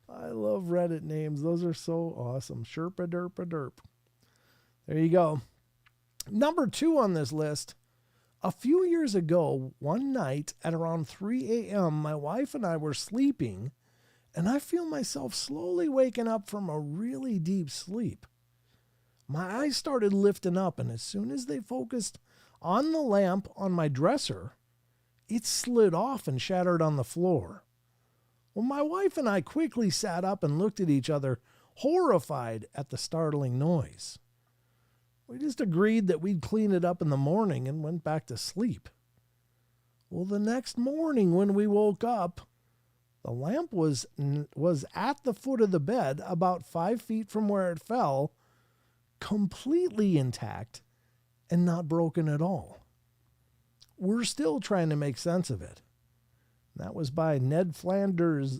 I love Reddit names. Those are so awesome. Sherpa Derpa Derp. There you go. Number 2 on this list. A few years ago, one night at around 3 a.m., my wife and I were sleeping, and I feel myself slowly waking up from a really deep sleep. My eyes started lifting up, and as soon as they focused on the lamp on my dresser, it slid off and shattered on the floor. Well, my wife and I quickly sat up and looked at each other, horrified at the startling noise. We just agreed that we'd clean it up in the morning and went back to sleep. Well, the next morning when we woke up, the lamp was at the foot of the bed, about 5 feet from where it fell, completely intact and not broken at all. We're still trying to make sense of it. That was by Ned Flanders.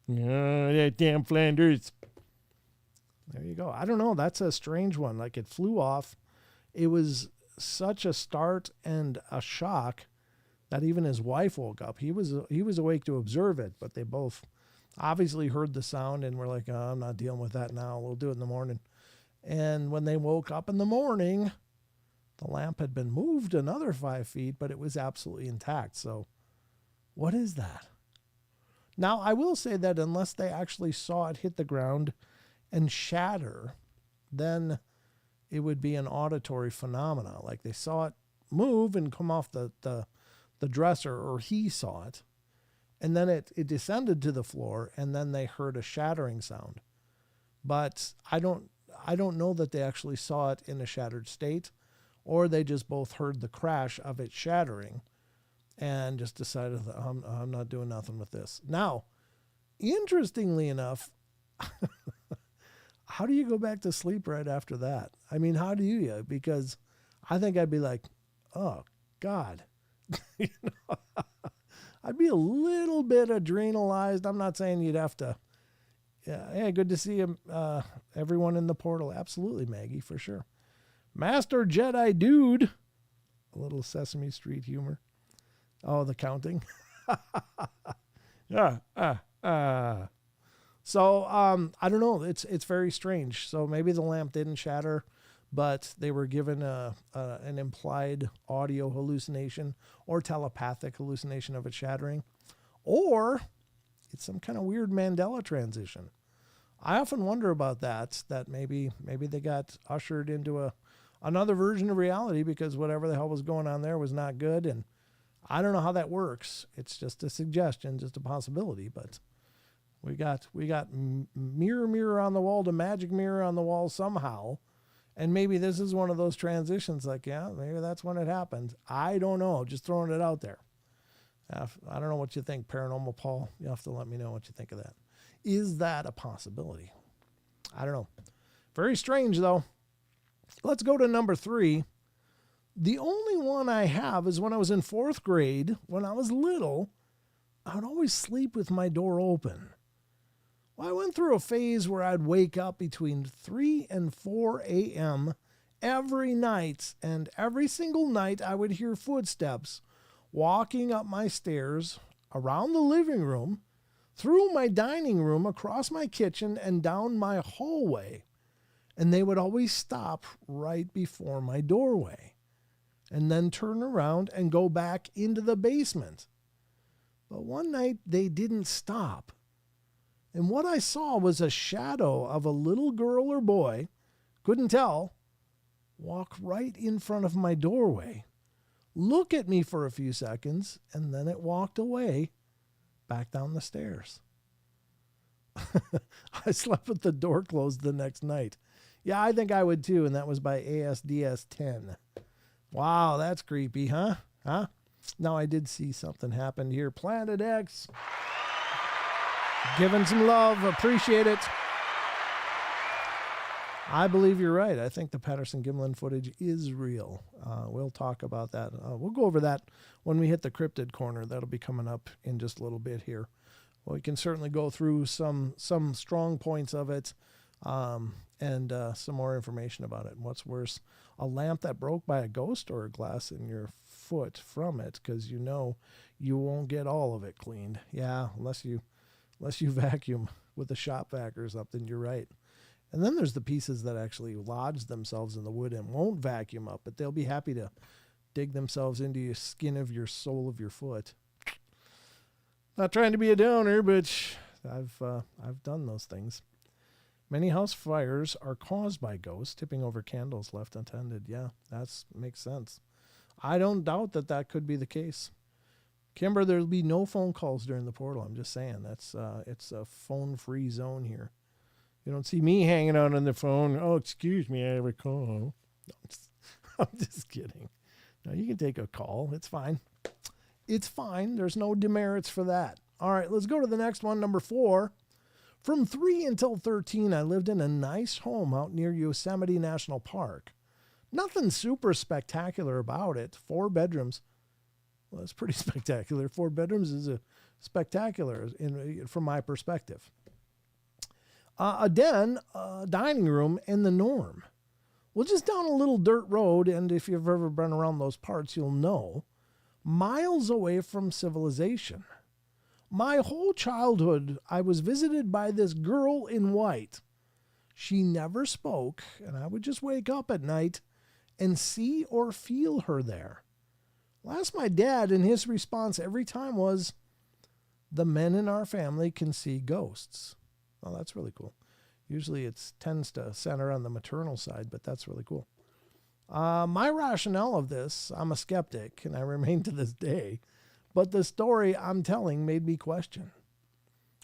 That damn Flanders. There you go. I don't know. That's a strange one. Like, it flew off. It was such a start and a shock that even his wife woke up. He was awake to observe it, but they both obviously heard the sound and were like, oh, I'm not dealing with that now. We'll do it in the morning. And when they woke up in the morning, the lamp had been moved another 5 feet, but it was absolutely intact. So what is that? Now, I will say that unless they actually saw it hit the ground and shatter, then it would be an auditory phenomena. Like they saw it move and come off the dresser, or he saw it, and then it descended to the floor, and then they heard a shattering sound. But I don't know that they actually saw it in a shattered state, or they just both heard the crash of it shattering and just decided that I'm not doing nothing with this. Now, interestingly enough, how do you go back to sleep right after that? I mean, how do you? Because I think I'd be like, oh, God. I'd be a little bit adrenalized. I'm not saying you'd have to. Yeah, hey, good to see everyone in the portal. Absolutely, Maggie, for sure. Master Jedi Dude. A little Sesame Street humor. Oh, the counting. So, I don't know. It's very strange. So maybe the lamp didn't shatter, but they were given an implied audio hallucination or telepathic hallucination of it shattering. Or it's some kind of weird Mandela transition. I often wonder about that maybe they got ushered into another version of reality because whatever the hell was going on there was not good. And I don't know how that works. It's just a suggestion, just a possibility, but we got mirror on the wall to magic mirror on the wall somehow. And maybe this is one of those transitions, like, yeah, maybe that's when it happened. I don't know. Just throwing it out there. I don't know what you think, Paranormal Paul. You have to let me know what you think of that. Is that a possibility? I don't know. Very strange, though. Let's go to number 3. The only one I have is when I was in 4th grade, when I was little, I would always sleep with my door open. Well, I went through a phase where I'd wake up between 3 and 4 a.m. every night, and every single night I would hear footsteps walking up my stairs, around the living room, through my dining room, across my kitchen, and down my hallway. And they would always stop right before my doorway, and then turn around and go back into the basement. But one night they didn't stop. And what I saw was a shadow of a little girl or boy, couldn't tell, walk right in front of my doorway, look at me for a few seconds, and then it walked away back down the stairs. I slept with the door closed the next night. Yeah, I think I would too, and that was by ASDS 10. Wow, that's creepy, huh? Now, I did see something happen here. Planet X. Giving some love. Appreciate it. I believe you're right. I think the Patterson-Gimlin footage is real. We'll talk about that. We'll go over that when we hit the cryptid corner. That'll be coming up in just a little bit here. Well, we can certainly go through some strong points of it, and some more information about it. And what's worse, a lamp that broke by a ghost or a glass in your foot from it, because you know you won't get all of it cleaned. Yeah, unless you vacuum with a shop vac or something. You're right. And then there's the pieces that actually lodge themselves in the wood and won't vacuum up, but they'll be happy to dig themselves into your skin of your sole of your foot. Not trying to be a downer, but I've done those things. Many house fires are caused by ghosts tipping over candles left untended. Yeah, that makes sense. I don't doubt that could be the case. Kimber, there'll be no phone calls during the portal. I'm just saying it's a phone-free zone here. You don't see me hanging out on the phone. Oh, excuse me, I have a call. No, I'm just kidding. No, you can take a call. It's fine. It's fine. There's no demerits for that. All right, let's go to the next one, number 4. From 3 until 13, I lived in a nice home out near Yosemite National Park. Nothing super spectacular about it. 4 bedrooms. Well, that's pretty spectacular. 4 bedrooms is a spectacular from my perspective. A den, a dining room, and the norm. Well, just down a little dirt road, and if you've ever been around those parts, you'll know, miles away from civilization. My whole childhood, I was visited by this girl in white. She never spoke, and I would just wake up at night and see or feel her there. Well, I asked my dad, and his response every time was, the men in our family can see ghosts. Well, that's really cool. Usually it tends to center on the maternal side, but that's really cool. My rationale of this, I'm a skeptic, and I remain to this day, but the story I'm telling made me question,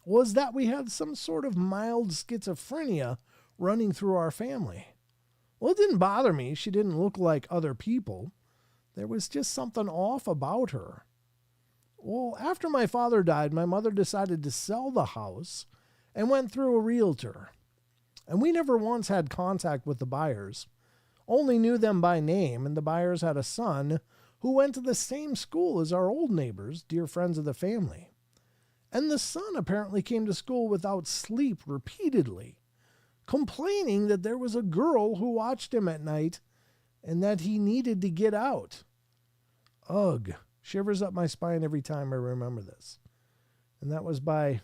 was that we had some sort of mild schizophrenia running through our family. Well, it didn't bother me. She didn't look like other people. There was just something off about her. Well, after my father died, my mother decided to sell the house and went through a realtor. And we never once had contact with the buyers, only knew them by name, and the buyers had a son who went to the same school as our old neighbors, dear friends of the family. And the son apparently came to school without sleep repeatedly, complaining that there was a girl who watched him at night and that he needed to get out. Ugh, shivers up my spine every time I remember this. And that was by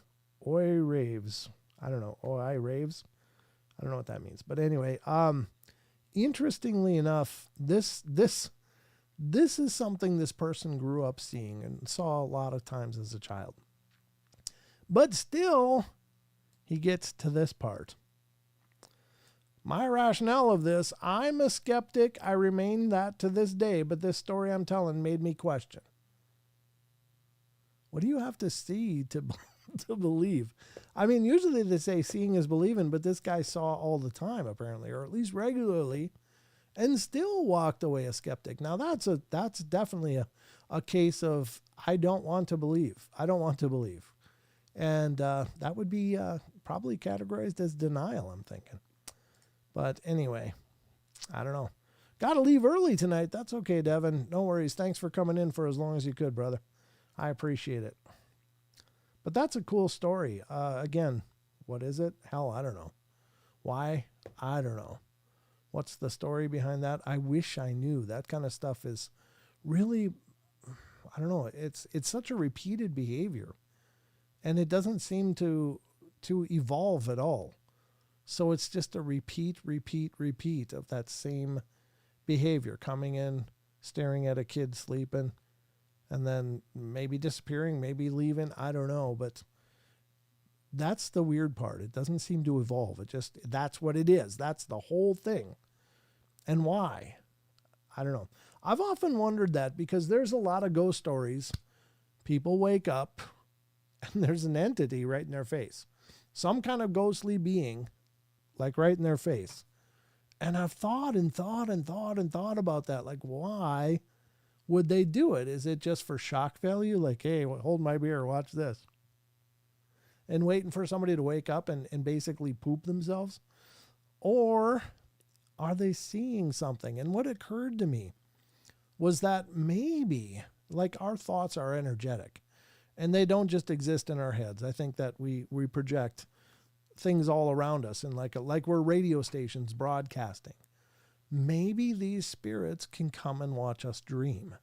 Oi Raves. I don't know. Oi Raves? I don't know what that means. But anyway, interestingly enough, this is something this person grew up seeing and saw a lot of times as a child. But still, he gets to this part. My rationale of this, I'm a skeptic. I remain that to this day, but this story I'm telling made me question. What do you have to see to believe? I mean, usually they say seeing is believing, but this guy saw all the time, apparently, or at least regularly, and still walked away a skeptic. Now, that's definitely a case of I don't want to believe. I don't want to believe. And that would be probably categorized as denial, I'm thinking. But anyway, I don't know. Got to leave early tonight. That's okay, Devin. No worries. Thanks for coming in for as long as you could, brother. I appreciate it. But that's a cool story. Again, what is it? Hell, I don't know. Why? I don't know. What's the story behind that? I wish I knew. That kind of stuff is really, I don't know. It's such a repeated behavior, and it doesn't seem to evolve at all. So it's just a repeat of that same behavior, coming in, staring at a kid sleeping, and then maybe disappearing, maybe leaving. I don't know, but that's the weird part. It doesn't seem to evolve. That's what it is. That's the whole thing. And why? I don't know. I've often wondered that because there's a lot of ghost stories. People wake up and there's an entity right in their face. Some kind of ghostly being, like right in their face. And I've thought about that. Like, why would they do it? Is it just for shock value? Like, hey, hold my beer, watch this. And waiting for somebody to wake up and basically poop themselves? Or are they seeing something? And what occurred to me was that maybe, like, our thoughts are energetic and they don't just exist in our heads. I think that we project things all around us, and like we're radio stations broadcasting. Maybe these spirits can come and watch us dream.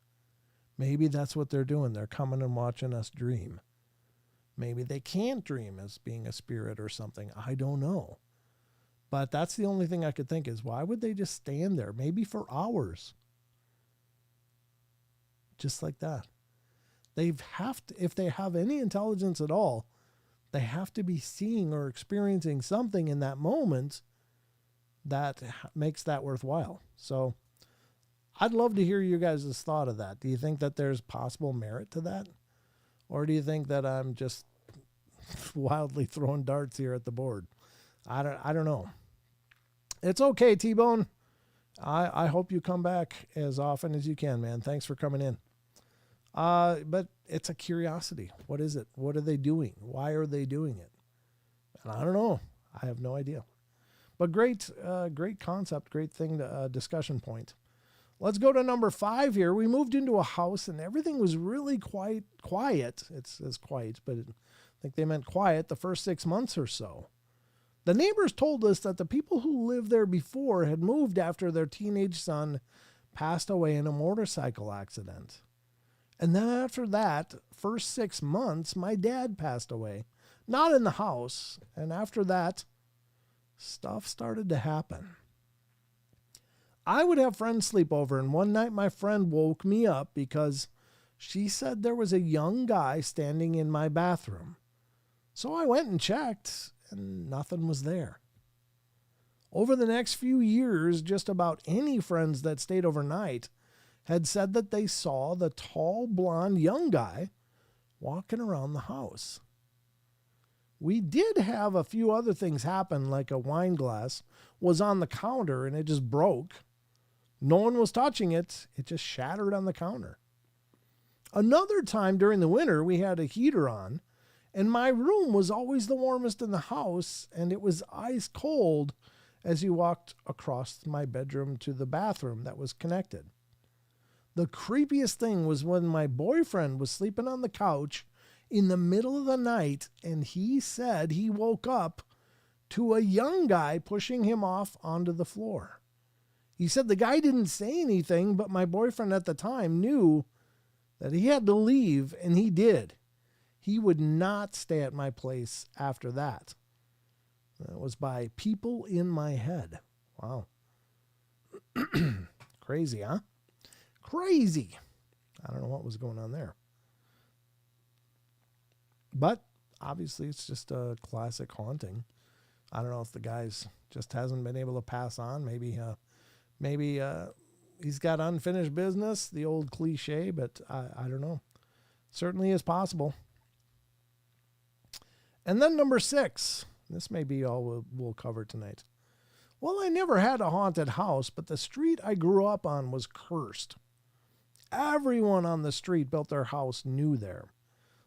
Maybe that's what they're doing. They're coming and watching us dream. Maybe they can't dream as being a spirit or something. I don't know. But that's the only thing I could think is, why would they just stand there? Maybe for hours. Just like that. They have to, if they have any intelligence at all, they have to be seeing or experiencing something in that moment that makes that worthwhile. So I'd love to hear you guys' thought of that. Do you think that there's possible merit to that? Or do you think that I'm just wildly throwing darts here at the board? I don't know. It's okay, T-Bone. I hope you come back as often as you can, man. Thanks for coming in. But it's a curiosity. What is it? What are they doing? Why are they doing it? And I don't know. I have no idea. But great concept, great thing to discussion point. Let's go to number 5 here. We moved into a house and everything was really quiet. It says quiet, but I think they meant quiet the first 6 months or so. The neighbors told us that the people who lived there before had moved after their teenage son passed away in a motorcycle accident. And then after that, first 6 months, my dad passed away. Not in the house. And after that, stuff started to happen. I would have friends sleep over, and one night my friend woke me up because she said there was a young guy standing in my bathroom. So I went and checked, and nothing was there. Over the next few years, just about any friends that stayed overnight had said that they saw the tall, blonde young guy walking around the house. We did have a few other things happen, like a wine glass was on the counter and it just broke. No one was touching it. It just shattered on the counter. Another time during the winter, we had a heater on, and my room was always the warmest in the house, and it was ice cold as you walked across my bedroom to the bathroom that was connected. The creepiest thing was when my boyfriend was sleeping on the couch in the middle of the night, and he said he woke up to a young guy pushing him off onto the floor. He said the guy didn't say anything, but my boyfriend at the time knew that he had to leave, and he did. He would not stay at my place after that. That was by people in my head. Wow. Crazy, huh? Crazy. I don't know what was going on there. But obviously it's just a classic haunting. I don't know if the guy's just hasn't been able to pass on. Maybe he's got unfinished business, the old cliche, but I don't know. Certainly is possible. And then number 6. This may be all we'll cover tonight. Well, I never had a haunted house, but the street I grew up on was cursed. Everyone on the street built their house new there.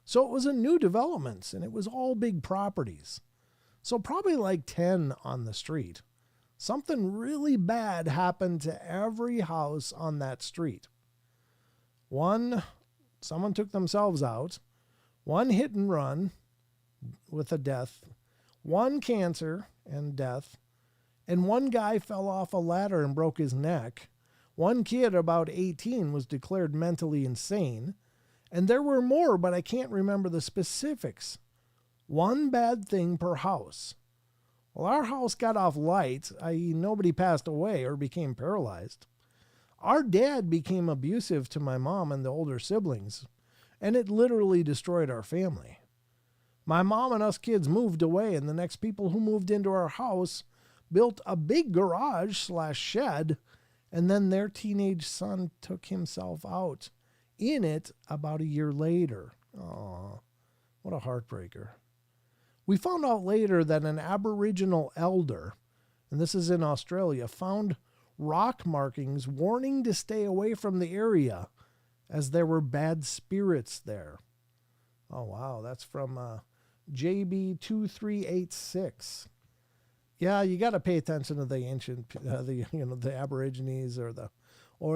So it was a new development, and it was all big properties. So probably like 10 on the street. Something really bad happened to every house on that street. One, someone took themselves out. One hit and run with a death. One cancer and death. And one guy fell off a ladder and broke his neck. One kid, about 18, was declared mentally insane. And there were more, but I can't remember the specifics. One bad thing per house. Well, our house got off light, i.e. nobody passed away or became paralyzed. Our dad became abusive to my mom and the older siblings, and it literally destroyed our family. My mom and us kids moved away, and the next people who moved into our house built a big garage/shed, and then their teenage son took himself out in it about a year later. Aw, what a heartbreaker. We found out later that an Aboriginal elder, and this is in Australia, found rock markings warning to stay away from the area as there were bad spirits there. Oh, wow. That's from JB2386. Yeah, you got to pay attention to the ancient, the Aborigines or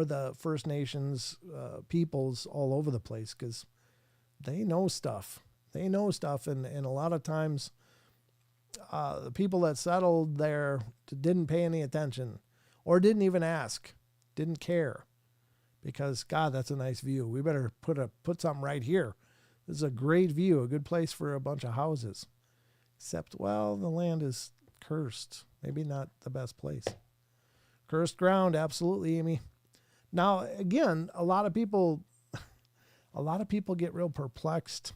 the First Nations peoples all over the place, because they know stuff. They know stuff, and a lot of times the people that settled there didn't pay any attention or didn't even ask, didn't care, because, God, that's a nice view. We better put something right here. This is a great view, a good place for a bunch of houses. Except, well, the land is cursed. Maybe not the best place. Cursed ground, absolutely, Amy. Now, again, a lot of people get real perplexed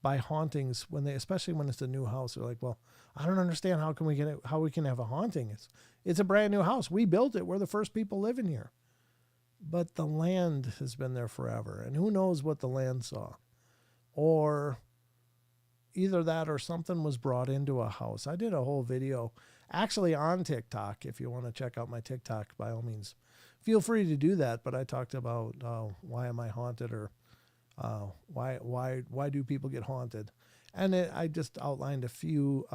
by hauntings especially when it's a new house. They're like, well, I don't understand how we can have a haunting. It's a brand new house. We built it. We're the first people living here. But the land has been there forever, and who knows what the land saw. Or either that or something was brought into a house. I did a whole video actually on TikTok. If you want to check out my TikTok, by all means, feel free to do that. But I talked about why am I haunted, or why do people get haunted? And I just outlined a few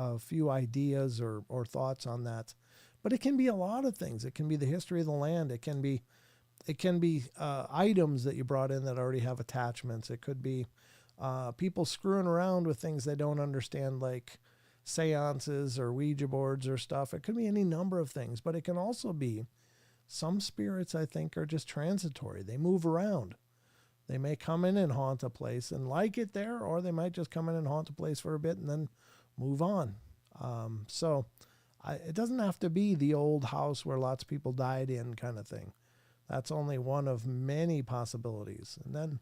ideas or thoughts on that. But it can be a lot of things. It can be the history of the land. It can be items that you brought in that already have attachments. It could be people screwing around with things they don't understand, like seances or Ouija boards or stuff. It could be any number of things, but it can also be some spirits, I think, are just transitory. They move around. They may come in and haunt a place and like it there, or they might just come in and haunt a place for a bit and then move on. It doesn't have to be the old house where lots of people died in kind of thing. That's only one of many possibilities. And then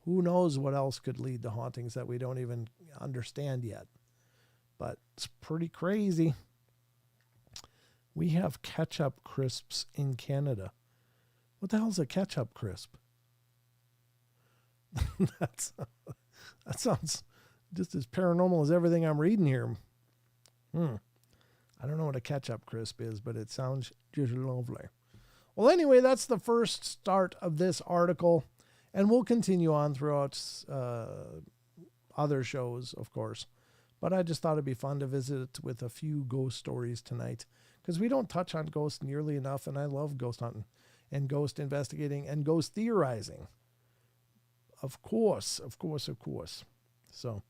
who knows what else could lead to hauntings that we don't even understand yet. But it's pretty crazy. We have ketchup crisps in Canada. What the hell is a ketchup crisp? That sounds just as paranormal as everything I'm reading here. I don't know what a ketchup crisp is, but it sounds just lovely. Well, anyway, that's the first start of this article, and we'll continue on throughout other shows, of course. But I just thought it'd be fun to visit with a few ghost stories tonight, because we don't touch on ghosts nearly enough, and I love ghost hunting and ghost investigating and ghost theorizing. Of course. So,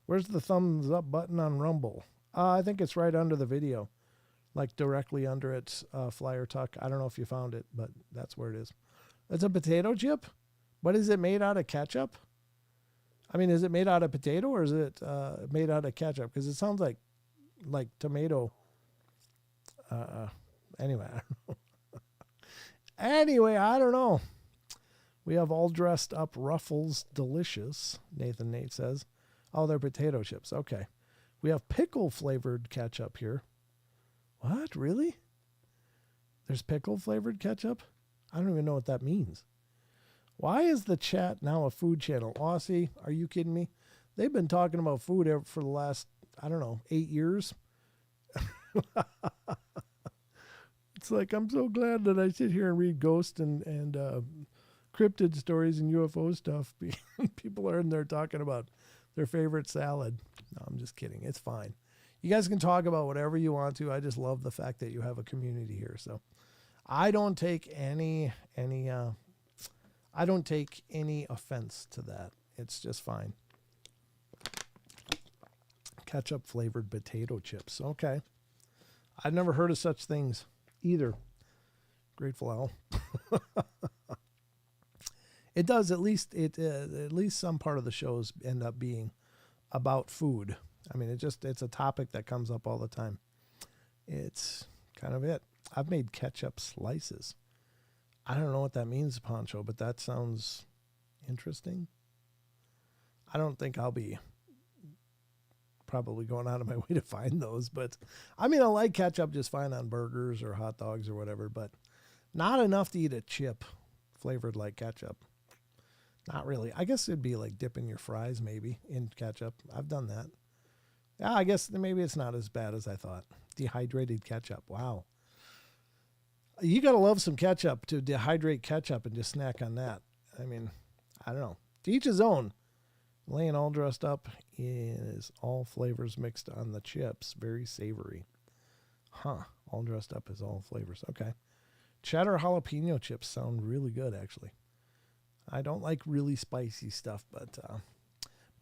where's the thumbs up button on Rumble? I think it's right under the video, like directly under it, Flyer Tuck. I don't know if you found it, but that's where it is. It's a potato chip? But is it made out of ketchup? I mean, is it made out of potato, or is it made out of ketchup? Because it sounds like tomato. Anyway, I don't know. I don't know. We have all dressed up Ruffles Delicious, Nate says. Oh, they're potato chips. Okay. We have pickle flavored ketchup here. What? Really? There's pickle flavored ketchup? I don't even know what that means. Why is the chat now a food channel? Aussie, are you kidding me? They've been talking about food for the last, 8 years. It's like, I'm so glad that I sit here and read ghost and cryptid stories and UFO stuff. People are in there talking about their favorite salad. No, I'm just kidding. It's fine. You guys can talk about whatever you want to. I just love the fact that you have a community here. So I don't take any offense to that. It's just fine. Ketchup flavored potato chips. Okay. I've never heard of such things either. Grateful Al. It does, at least some part of the shows end up being about food. I mean, it's a topic that comes up all the time. It's kind of it. I've made ketchup slices. I don't know what that means, Poncho, but that sounds interesting. I don't think I'll be probably going out of my way to find those, but I mean, I like ketchup just fine on burgers or hot dogs or whatever, but not enough to eat a chip flavored like ketchup. Not really. I guess it'd be like dipping your fries maybe in ketchup. I've done that. Yeah, I guess maybe it's not as bad as I thought. Dehydrated ketchup. Wow. You got to love some ketchup to dehydrate ketchup and just snack on that. I mean, I don't know. To each his own. Laying all dressed up is all flavors mixed on the chips. Very savory. Huh. All dressed up as all flavors. Okay. Cheddar jalapeno chips sound really good, actually. I don't like really spicy stuff, but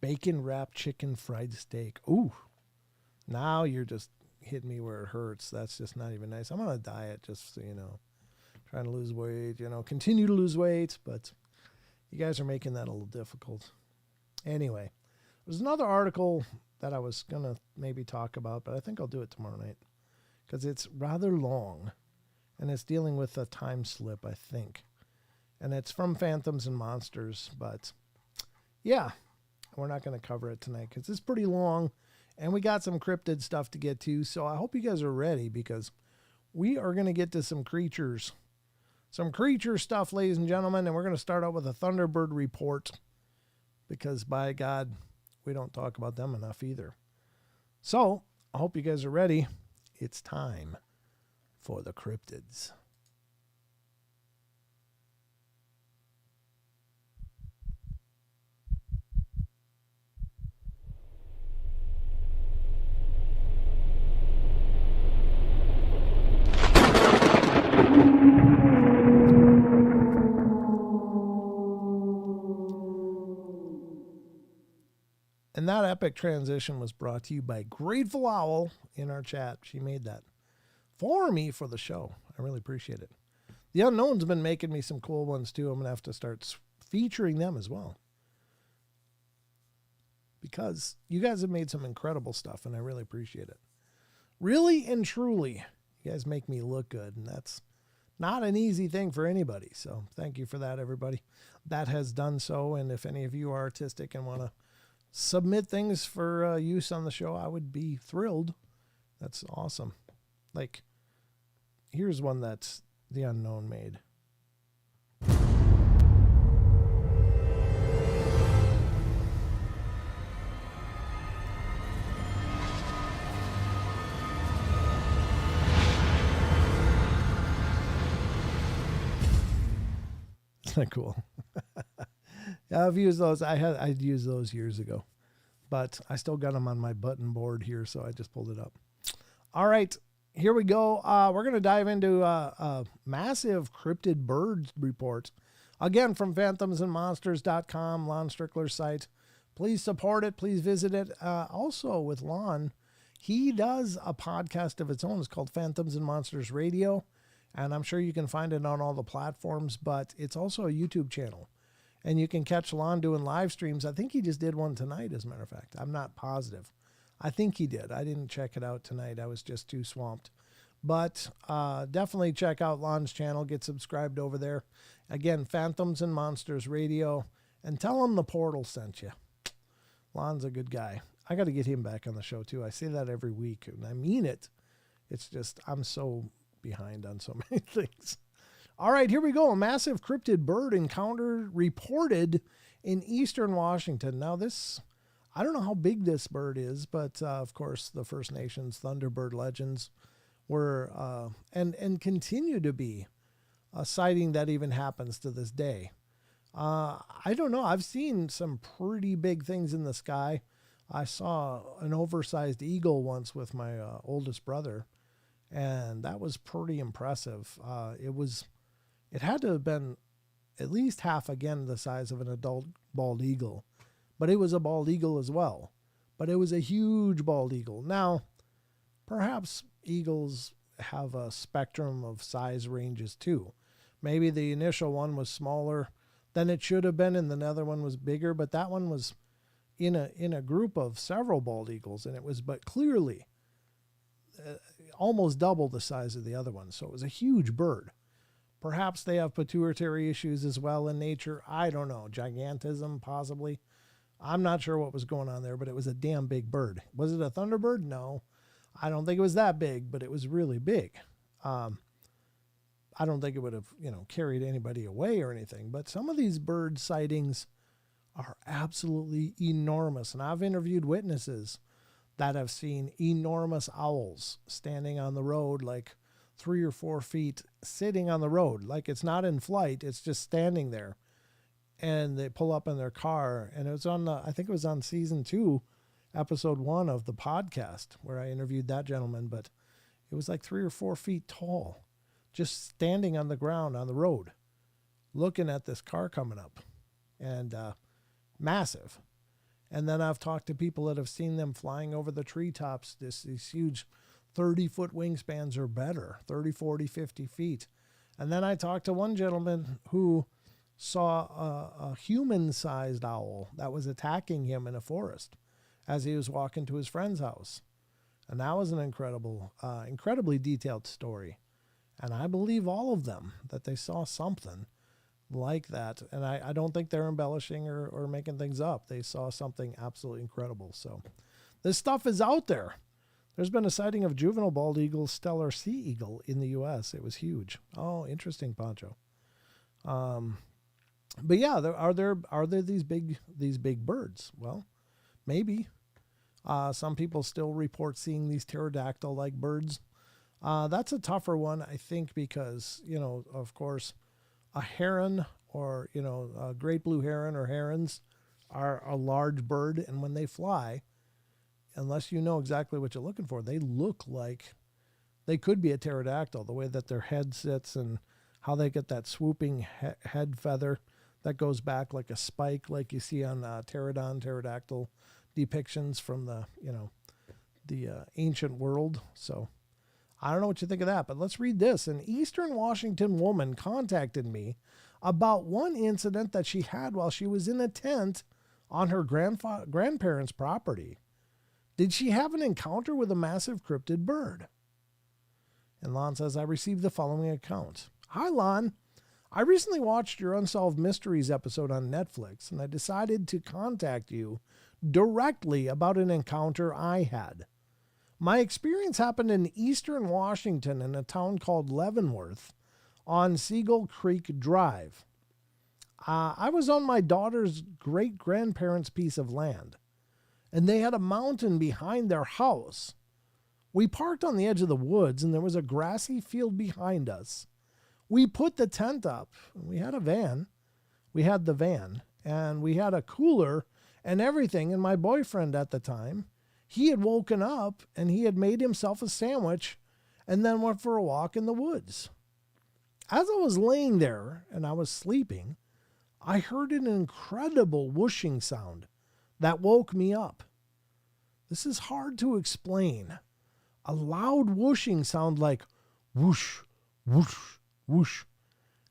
bacon wrapped chicken fried steak. Ooh. Now you're just hitting me where it hurts. That's just not even nice. I'm on a diet, just so you know. Trying to lose weight, continue to lose weight, but you guys are making that a little difficult. Anyway, there's another article that I was going to maybe talk about, but I think I'll do it tomorrow night because it's rather long and it's dealing with a time slip, I think. And it's from Phantoms and Monsters, but yeah, we're not going to cover it tonight because it's pretty long and we got some cryptid stuff to get to. So I hope you guys are ready because we are going to get to some creatures. Some creature stuff, ladies and gentlemen, and we're going to start out with a Thunderbird report because, by God, we don't talk about them enough either. So, I hope you guys are ready. It's time for the cryptids. And that epic transition was brought to you by Grateful Owl in our chat. She made that for me for the show. I really appreciate it. The Unknown's been making me some cool ones too. I'm going to have to start featuring them as well. Because you guys have made some incredible stuff and I really appreciate it. Really and truly, you guys make me look good. And that's not an easy thing for anybody. So thank you for that, everybody. That has done so. And if any of you are artistic and want to submit things for use on the show, I would be thrilled. That's awesome. Like, here's one that's the Unknown made. Isn't that cool? Yeah, I've used those. I'd used those years ago, but I still got them on my button board here, so I just pulled it up. All right, here we go. We're going to dive into a massive cryptid bird report. Again, from phantomsandmonsters.com, Lon Strickler's site. Please support it. Please visit it. Also, with Lon, he does a podcast of its own. It's called Phantoms and Monsters Radio, and I'm sure you can find it on all the platforms, but it's also a YouTube channel. And you can catch Lon doing live streams. I think he just did one tonight, as a matter of fact. I'm not positive. I think he did. I didn't check it out tonight. I was just too swamped. But definitely check out Lon's channel. Get subscribed over there. Again, Phantoms and Monsters Radio. And tell him the portal sent you. Lon's a good guy. I got to get him back on the show, too. I say that every week, and I mean it. It's just I'm so behind on so many things. All right, here we go. A massive cryptid bird encounter reported in eastern Washington. Now this, I don't know how big this bird is, but of course the First Nations Thunderbird legends were and continue to be a sighting that even happens to this day. I don't know. I've seen some pretty big things in the sky. I saw an oversized eagle once with my oldest brother, and that was pretty impressive. It had to have been at least half again the size of an adult bald eagle, but it was a bald eagle as well. But it was a huge bald eagle. Now, perhaps eagles have a spectrum of size ranges too. Maybe the initial one was smaller than it should have been, and the other one was bigger. But that one was in a group of several bald eagles, and it was but clearly almost double the size of the other one. So it was a huge bird. Perhaps they have pituitary issues as well in nature. I don't know. Gigantism, possibly. I'm not sure what was going on there, but it was a damn big bird. Was it a thunderbird? No. I don't think it was that big, but it was really big. I don't think it would have, carried anybody away or anything. But some of these bird sightings are absolutely enormous. And I've interviewed witnesses that have seen enormous owls standing on the road, like 3 or 4 feet, sitting on the road. Like it's not in flight. It's just standing there. And they pull up in their car. And it was on, I think it was on season 2, episode 1 of the podcast where I interviewed that gentleman. But It was like 3 or 4 feet tall, just standing on the ground on the road, looking at this car coming up, and massive. And then I've talked to people that have seen them flying over the treetops, these huge 30-foot wingspans or better, 30, 40, 50 feet. And then I talked to one gentleman who saw a human-sized owl that was attacking him in a forest as he was walking to his friend's house. And that was an incredibly detailed story. And I believe all of them, that they saw something like that. And I don't think they're embellishing or making things up. They saw something absolutely incredible. So this stuff is out there. There's been a sighting of juvenile bald eagle, stellar sea eagle in the U.S. It was huge. Oh, interesting, Pancho. But yeah, are there these big birds? Well, maybe. Some people still report seeing these pterodactyl-like birds. That's a tougher one, I think, because, of course, a heron or, a great blue heron or herons are a large bird. And when they fly, unless you know exactly what you're looking for, they look like they could be a pterodactyl, the way that their head sits and how they get that swooping head feather that goes back like a spike, like you see on pterodactyl depictions from the ancient world. So I don't know what you think of that, but let's read this. An Eastern Washington woman contacted me about one incident that she had while she was in a tent on her grandparents' property. Did she have an encounter with a massive cryptid bird? And Lon says, I received the following account. Hi, Lon. I recently watched your Unsolved Mysteries episode on Netflix, and I decided to contact you directly about an encounter I had. My experience happened in eastern Washington in a town called Leavenworth on Seagull Creek Drive. I was on my daughter's great-grandparents' piece of land, and they had a mountain behind their house. We parked on the edge of the woods, and there was a grassy field behind us. We put the tent up. We had a van. We had the van, and we had a cooler and everything. And my boyfriend at the time, he had woken up, and he had made himself a sandwich and then went for a walk in the woods. As I was laying there and I was sleeping, I heard an incredible whooshing sound that woke me up. This is hard to explain. A loud whooshing sound like whoosh, whoosh, whoosh.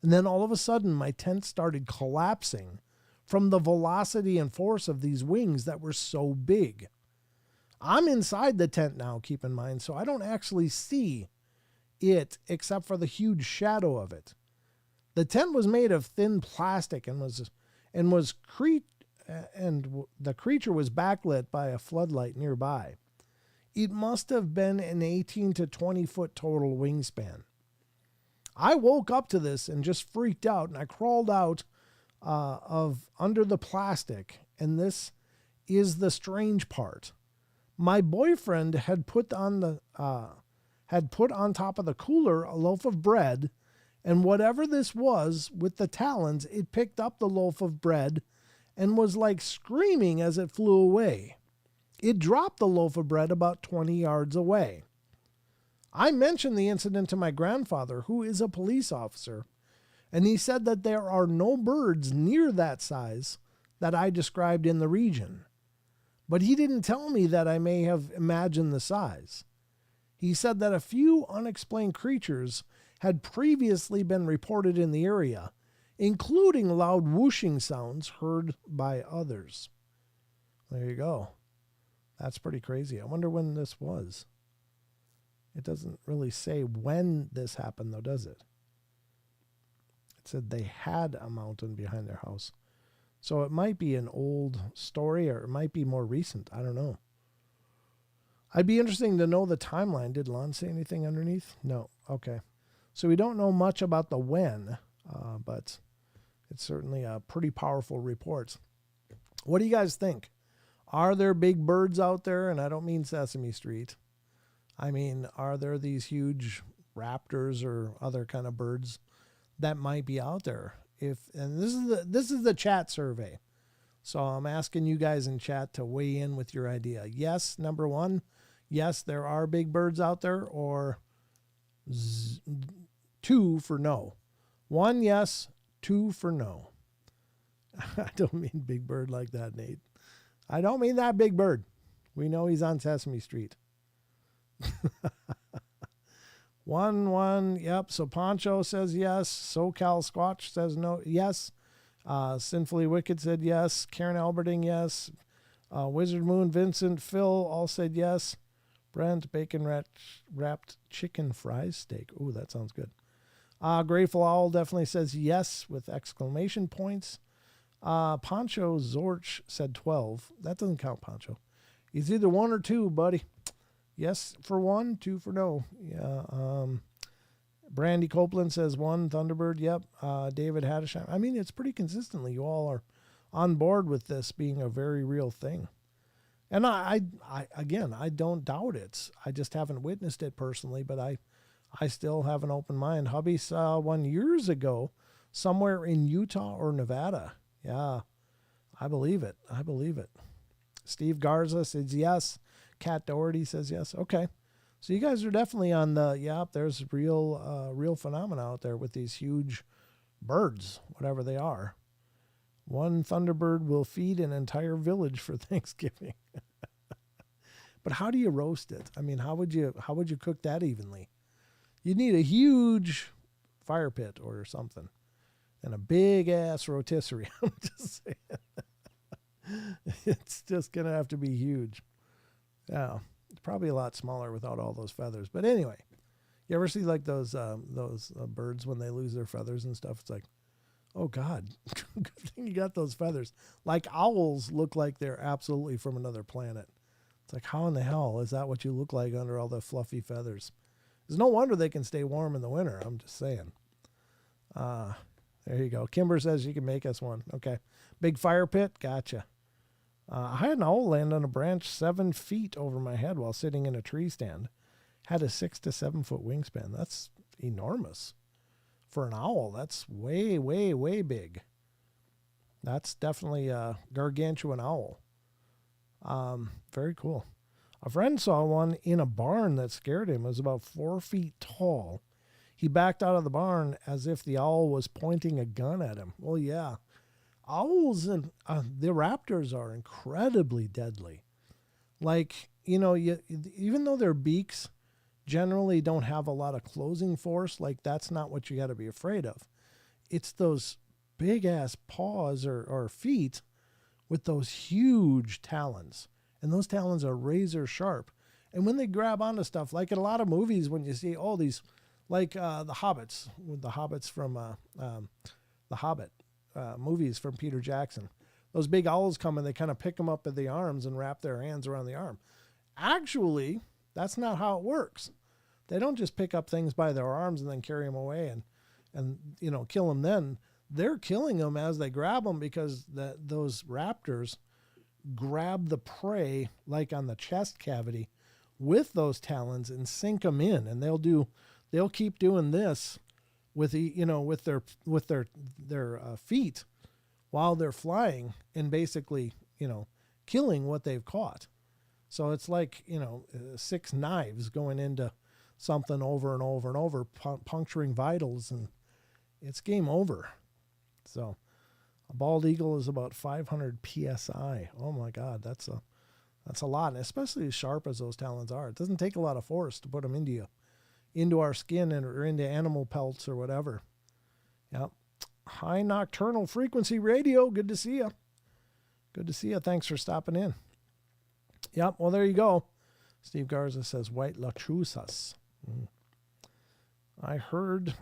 And then all of a sudden, my tent started collapsing from the velocity and force of these wings that were so big. I'm inside the tent now, keep in mind, so I don't actually see it except for the huge shadow of it. The tent was made of thin plastic and the creature was backlit by a floodlight nearby. It must have been an 18 to 20 foot total wingspan. I woke up to this and just freaked out, and I crawled out of under the plastic. And this is the strange part. My boyfriend had put on top of the cooler a loaf of bread, and whatever this was with the talons, it picked up the loaf of bread and was like screaming as it flew away. It dropped the loaf of bread about 20 yards away. I mentioned the incident to my grandfather, who is a police officer, and he said that there are no birds near that size that I described in the region. But he didn't tell me that I may have imagined the size. He said that a few unexplained creatures had previously been reported in the area, including loud whooshing sounds heard by others. There you go. That's pretty crazy. I wonder when this was. It doesn't really say when this happened, though, does it? It said they had a mountain behind their house. So it might be an old story, or it might be more recent. I don't know. I'd be interesting to know the timeline. Did Lon say anything underneath? No. Okay. So we don't know much about the when, but it's certainly a pretty powerful report. What do you guys think? Are there big birds out there? And I don't mean Sesame Street. I mean, are there these huge raptors or other kind of birds that might be out there? And this is the chat survey. So I'm asking you guys in chat to weigh in with your idea. Yes, number one, yes, there are big birds out there, or 2 for no. 1 yes, 2 for no. I don't mean big bird like that, Nate. I don't mean that big bird. We know he's on Sesame Street. 1. Yep. So Poncho says yes. SoCal Squatch says no. Yes. Sinfully Wicked said yes. Karen Alberting, yes. Wizard Moon, Vincent, Phil all said yes. Brent, bacon wrapped chicken fries steak. Ooh, that sounds good. Grateful Owl definitely says yes with exclamation points. Poncho Zorch said 12. That doesn't count, Poncho. It's either 1 or 2, buddy. Yes for 1, 2 for no. Yeah. Brandy Copeland says 1. Thunderbird, yep. David Haddisham. I mean, it's pretty consistently. You all are on board with this being a very real thing. And I don't doubt it. I just haven't witnessed it personally, but I still have an open mind. Hubby saw one years ago somewhere in Utah or Nevada. Yeah, I believe it. Steve Garza says yes. Kat Doherty says yes. Okay. So you guys are definitely on there's real phenomena out there with these huge birds, whatever they are. 1 Thunderbird will feed an entire village for Thanksgiving. But how do you roast it? I mean, how would you cook that evenly? You'd need a huge fire pit or something. And a big ass rotisserie. I'm just saying. It's just going to have to be huge. Yeah. It's probably a lot smaller without all those feathers. But anyway, you ever see like those birds when they lose their feathers and stuff? It's like, oh God, good thing you got those feathers. Like owls look like they're absolutely from another planet. It's like, how in the hell is that what you look like under all the fluffy feathers? There's no wonder they can stay warm in the winter. I'm just saying. There you go. Kimber says you can make us one. Okay. Big fire pit. Gotcha. I had an owl land on a branch 7 feet over my head while sitting in a tree stand. Had a 6 to 7 foot wingspan. That's enormous. For an owl, that's way, way, way big. That's definitely a gargantuan owl. Very cool. A friend saw one in a barn that scared him. It was about 4 feet tall. He backed out of the barn as if the owl was pointing a gun at him. Well, yeah. Owls and the raptors are incredibly deadly. Like, even though their beaks generally don't have a lot of closing force, like that's not what you got to be afraid of. It's those big ass paws or feet with those huge talons. And those talons are razor sharp. And when they grab onto stuff, like in a lot of movies, when you see all these, like the Hobbits from the Hobbit movies from Peter Jackson, those big owls come and they kind of pick them up at the arms and wrap their hands around the arm. Actually, that's not how it works. They don't just pick up things by their arms and then carry them away and kill them then. They're killing them as they grab them because those raptors grab the prey like on the chest cavity with those talons and sink them in, and they'll keep doing this with their feet while they're flying and basically killing what they've caught. So it's like 6 knives going into something over and over and over, puncturing vitals, and it's game over. So a bald eagle is about 500 psi. Oh my God, that's a lot, and especially as sharp as those talons are. It doesn't take a lot of force to put them into our skin or into animal pelts or whatever. Yep. High Nocturnal Frequency Radio. Good to see you. Good to see you. Thanks for stopping in. Yep. Well, there you go. Steve Garza says white lechusas. I heard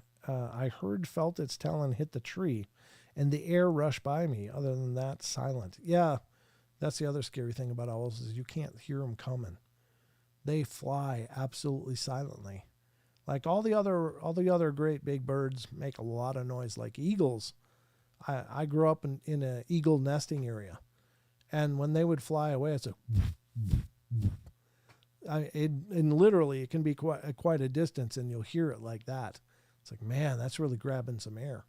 felt its talon hit the tree and the air rushed by me. Other than that, silent. Yeah. That's the other scary thing about owls is you can't hear them coming. They fly absolutely silently. Like all the other great big birds make a lot of noise, like eagles. I grew up in an eagle nesting area, and when they would fly away, it's and literally it can be quite a distance, and you'll hear it like that. It's like, man, that's really grabbing some air.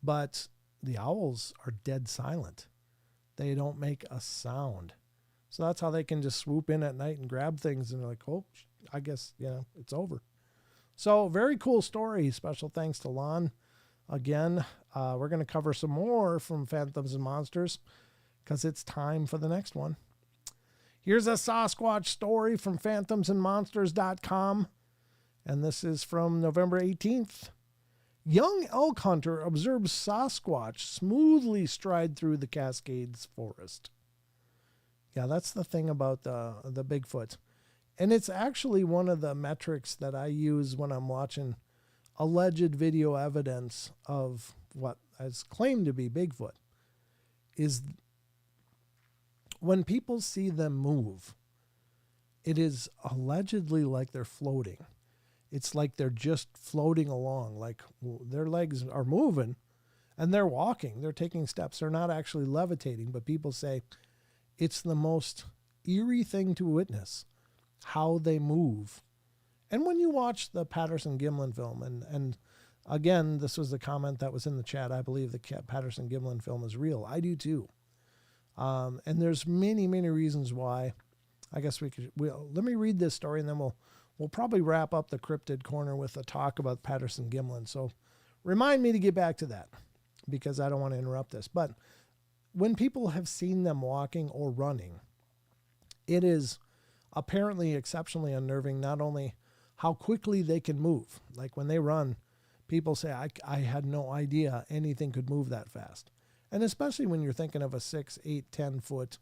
But the owls are dead silent. They don't make a sound. So that's how they can just swoop in at night and grab things, and they're like, oh, I guess, it's over. So very cool story. Special thanks to Lon. Again, we're going to cover some more from Phantoms and Monsters because it's time for the next one. Here's a Sasquatch story from phantomsandmonsters.com. And this is from November 18th. Young elk hunter observes Sasquatch smoothly stride through the Cascades forest. Yeah, that's the thing about the Bigfoot. And it's actually one of the metrics that I use when I'm watching alleged video evidence of what is claimed to be Bigfoot, is when people see them move, it is allegedly like they're floating. It's like they're just floating along, like their legs are moving and they're walking. They're taking steps. They're not actually levitating, but people say it's the most eerie thing to witness, how they move. And when you watch the Patterson-Gimlin film, and again, this was the comment that was in the chat, I believe the Patterson-Gimlin film is real. I do too. And there's many, many reasons why. I guess let me read this story and then we'll probably wrap up the Cryptid corner with a talk about Patterson-Gimlin. So remind me to get back to that because I don't want to interrupt this. But when people have seen them walking or running, it is apparently exceptionally unnerving, not only how quickly they can move. Like when they run, people say, I had no idea anything could move that fast. And especially when you're thinking of a 6, 8, 10 foot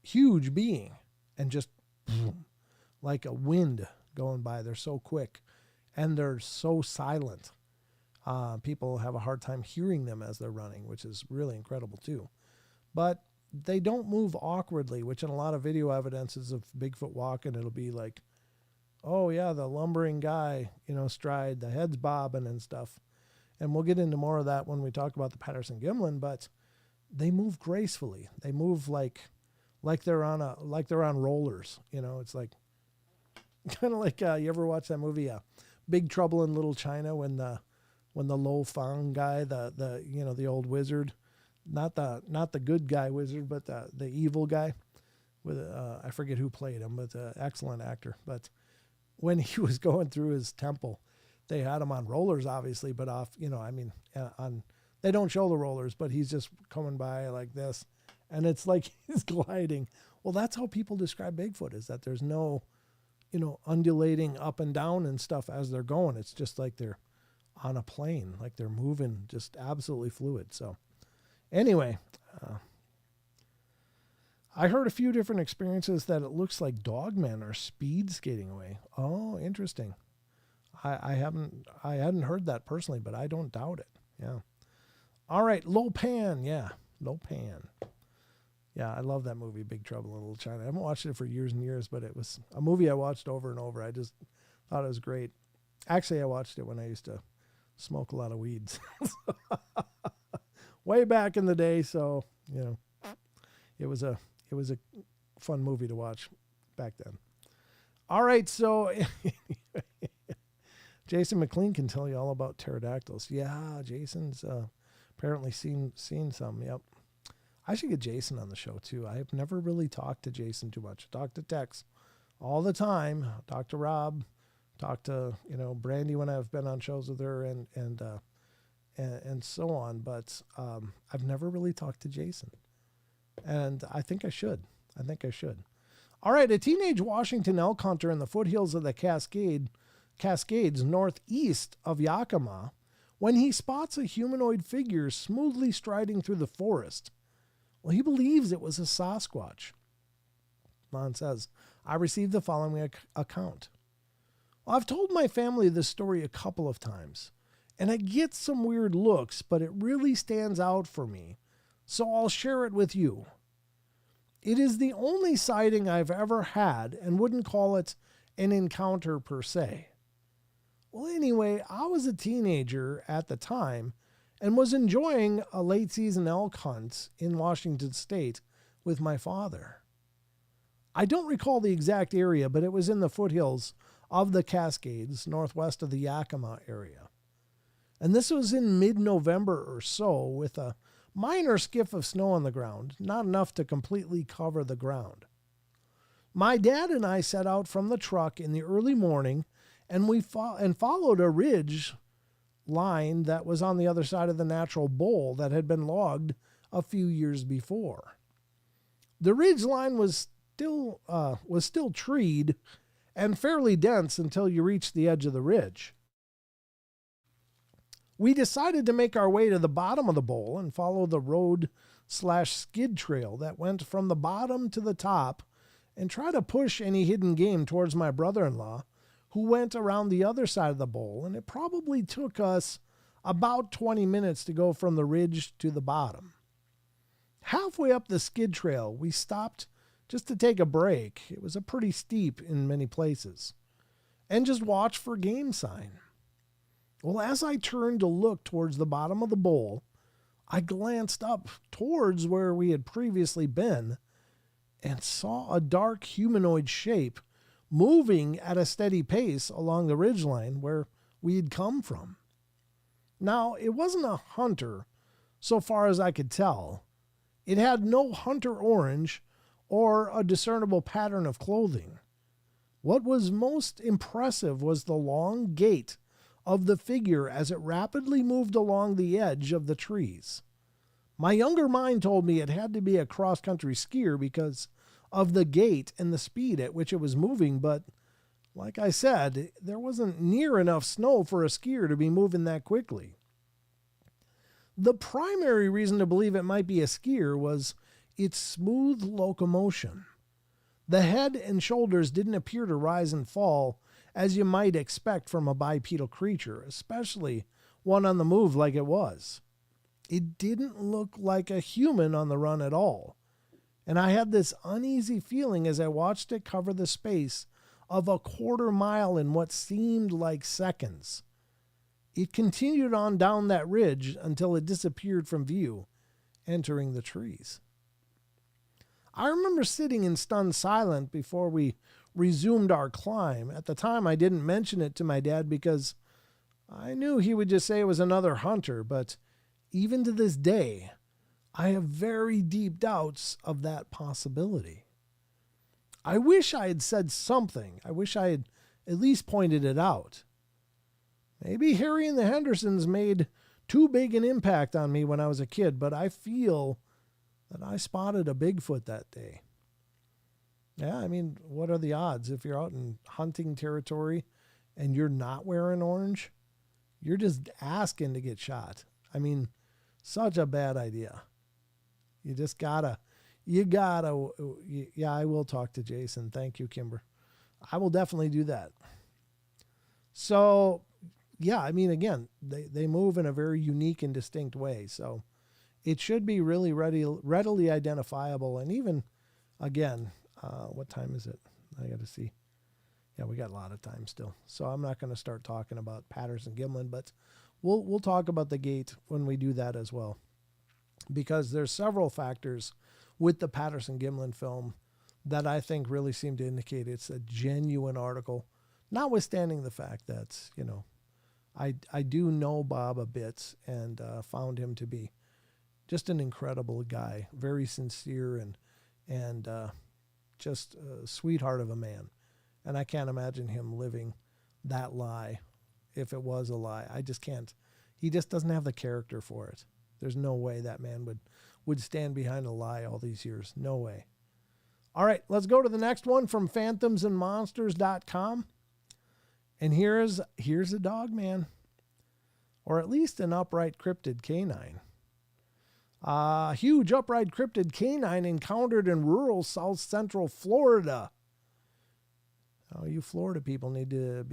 huge being and just like a wind going by. They're so quick and they're so silent. People have a hard time hearing them as they're running, which is really incredible too. But they don't move awkwardly, which in a lot of video evidences of Bigfoot walking, it'll be like, oh yeah, the lumbering guy, stride, the head's bobbing and stuff. And we'll get into more of that when we talk about the Patterson-Gimlin, but they move gracefully. They move like they're on rollers. It's like kind of like you ever watch that movie Big Trouble in Little China when the Lo Fang guy, the old wizard, not the good guy wizard, but the evil guy with I forget who played him, but excellent actor. But when he was going through his temple, they had him on rollers, obviously, but off, they don't show the rollers, but he's just coming by like this. And it's like he's gliding. Well, that's how people describe Bigfoot, is that there's no, undulating up and down and stuff as they're going. It's just like they're on a plane, like they're moving, just absolutely fluid. So anyway, I heard a few different experiences that it looks like dogmen are speed skating away. Oh, interesting. I hadn't heard that personally, but I don't doubt it. Yeah. All right. Lopan. Yeah. Lopan. Yeah. I love that movie, Big Trouble in Little China. I haven't watched it for years and years, but it was a movie I watched over and over. I just thought it was great. Actually, I watched it when I used to smoke a lot of weeds way back in the day. So, it was a fun movie to watch back then. All right. So Jason McLean can tell you all about pterodactyls. Yeah, Jason's apparently seen some. Yep. I should get Jason on the show too. I have never really talked to Jason too much. I talk to Tex all the time. Talk to Rob. Talk to Brandy when I've been on shows with her and so on. But I've never really talked to Jason, and I think I should. All right, a teenage Washington elk hunter in the foothills of the Cascades northeast of Yakima, when he spots a humanoid figure smoothly striding through the forest. Well, he believes it was a Sasquatch. Lon says, I received the following account. Well, I've told my family this story a couple of times, and I get some weird looks, but it really stands out for me, so I'll share it with you. It is the only sighting I've ever had and wouldn't call it an encounter per se. Well, anyway, I was a teenager at the time and was enjoying a late season elk hunt in Washington State with my father. I don't recall the exact area, but it was in the foothills of the Cascades, northwest of the Yakima area. And this was in mid-November or so with a minor skiff of snow on the ground, not enough to completely cover the ground. My dad and I set out from the truck in the early morning and we followed a ridge line that was on the other side of the natural bowl that had been logged a few years before. The ridge line was still treed and fairly dense until you reached the edge of the ridge. We decided to make our way to the bottom of the bowl and follow the road/skid trail that went from the bottom to the top and try to push any hidden game towards my brother-in-law, who went around the other side of the bowl, and it probably took us about 20 minutes to go from the ridge to the bottom. Halfway up the skid trail, we stopped just to take a break. It was a pretty steep in many places, and just watch for game sign. Well, as I turned to look towards the bottom of the bowl, I glanced up towards where we had previously been and saw a dark humanoid shape moving at a steady pace along the ridgeline where we had come from. Now, it wasn't a hunter, so far as I could tell. It had no hunter orange or a discernible pattern of clothing. What was most impressive was the long gait of the figure as it rapidly moved along the edge of the trees. My younger mind told me it had to be a cross-country skier because of the gait and the speed at which it was moving, but like I said, there wasn't near enough snow for a skier to be moving that quickly. The primary reason to believe it might be a skier was its smooth locomotion. The head and shoulders didn't appear to rise and fall as you might expect from a bipedal creature, especially one on the move like it was. It didn't look like a human on the run at all, and I had this uneasy feeling as I watched it cover the space of a quarter mile in what seemed like seconds. It continued on down that ridge until it disappeared from view, entering the trees. I remember sitting in stunned silence before we resumed our climb. At the time, I didn't mention it to my dad because I knew he would just say it was another hunter, but even to this day, I have very deep doubts of that possibility. I wish I had said something. I wish I had at least pointed it out. Maybe Harry and the Hendersons made too big an impact on me when I was a kid, but I feel that I spotted a Bigfoot that day. Yeah, I mean, what are the odds? If you're out in hunting territory and you're not wearing orange, you're just asking to get shot. I mean, such a bad idea. You just gotta, yeah, I will talk to Jason. Thank you, Kimber. I will definitely do that. So, yeah, I mean, again, they move in a very unique and distinct way. So it should be really readily identifiable. And even, again, what time is it? I got to see. Yeah, we got a lot of time still. So I'm not going to start talking about Patterson-Gimlin, but we'll talk about the gate when we do that as well. Because there's several factors with the Patterson-Gimlin film that I think really seem to indicate it's a genuine article, notwithstanding the fact that, you know, I do know Bob a bit and found him to be just an incredible guy, very sincere and just a sweetheart of a man. And I can't imagine him living that lie if it was a lie. I just can't. He just doesn't have the character for it. There's no way that man would stand behind a lie all these years. No way. All right, let's go to the next one from phantomsandmonsters.com. And here's a dog man, or at least an upright cryptid canine. A huge upright cryptid canine encountered in rural south central Florida. Oh, you Florida people need to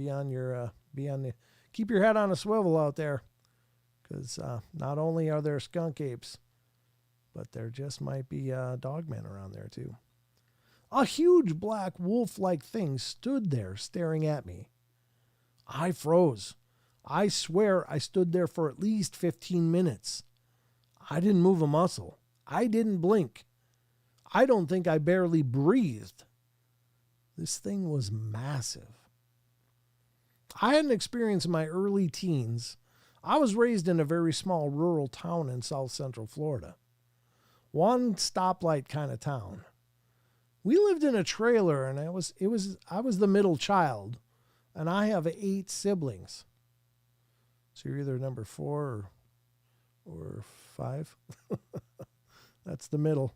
keep your head on a swivel out there, because not only are there skunk apes, but there just might be dogmen around there too. A huge black wolf-like thing stood there staring at me. I froze. I swear I stood there for at least 15 minutes. I didn't move a muscle. I didn't blink. I don't think I barely breathed. This thing was massive. I had an experience in my early teens. I was raised in a very small rural town in south central Florida. One stoplight kind of town. We lived in a trailer, and I was the middle child. And I have 8 siblings. So you're either number 4 or 5. That's the middle.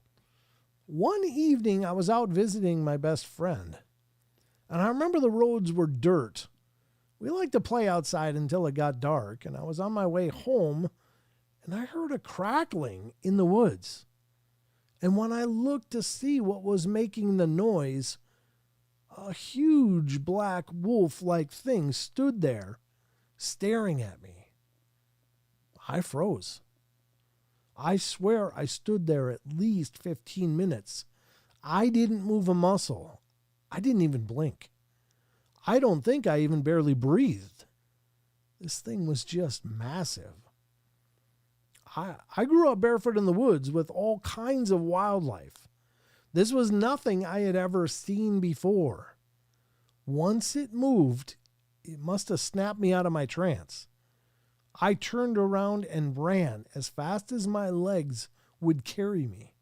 One evening, I was out visiting my best friend. And I remember the roads were dirt. We liked to play outside until it got dark. And I was on my way home, and I heard a crackling in the woods. And when I looked to see what was making the noise, a huge black wolf-like thing stood there, staring at me. I froze. I swear I stood there at least 15 minutes. I didn't move a muscle. I didn't even blink. I don't think I even barely breathed. This thing was just massive. I grew up barefoot in the woods with all kinds of wildlife. This was nothing I had ever seen before. Once it moved, it must have snapped me out of my trance. I turned around and ran as fast as my legs would carry me.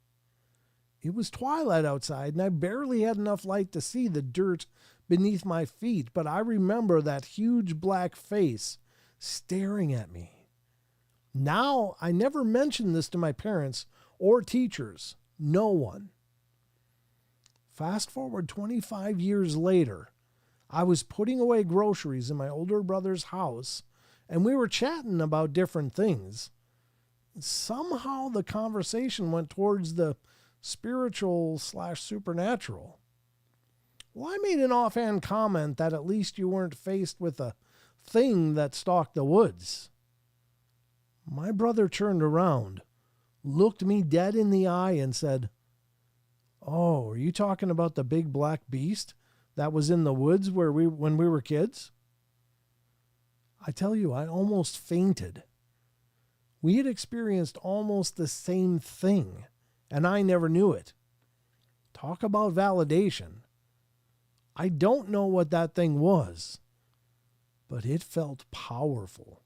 It was twilight outside, and I barely had enough light to see the dirt beneath my feet, but I remember that huge black face staring at me. Now, I never mentioned this to my parents or teachers. No one. Fast forward 25 years later, I was putting away groceries in my older brother's house, and we were chatting about different things. Somehow the conversation went towards the spiritual/supernatural. Well, I made an offhand comment that at least you weren't faced with a thing that stalked the woods. My brother turned around, looked me dead in the eye, and said, "Oh, are you talking about the big black beast that was in the woods when we were kids?" I tell you, I almost fainted. We had experienced almost the same thing, and I never knew it. Talk about validation. I don't know what that thing was, but it felt powerful.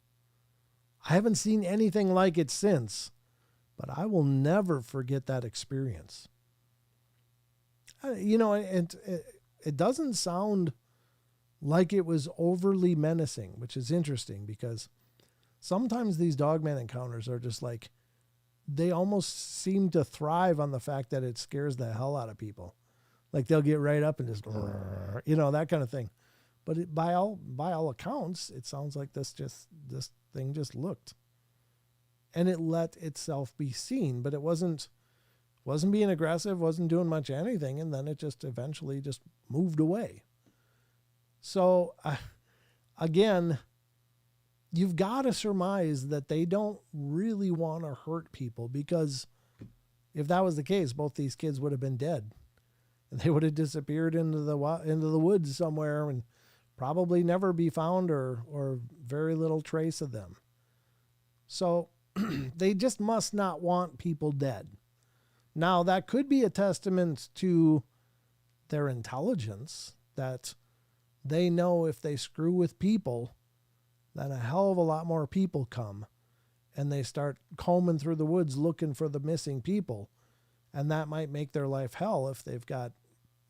I haven't seen anything like it since, but I will never forget that experience. It doesn't sound like it was overly menacing, which is interesting because sometimes these dogman encounters are just like, they almost seem to thrive on the fact that it scares the hell out of people. Like they'll get right up and just, that kind of thing. But by all accounts, it sounds like this thing just looked, and it let itself be seen, but it wasn't being aggressive, wasn't doing much anything, and then it just eventually just moved away. So again, you've got to surmise that they don't really want to hurt people, because if that was the case, both these kids would have been dead, and they would have disappeared into the woods somewhere and probably never be found, or very little trace of them. So they just must not want people dead. Now, that could be a testament to their intelligence, that they know if they screw with people, then a hell of a lot more people come, and they start combing through the woods looking for the missing people. And that might make their life hell if they've got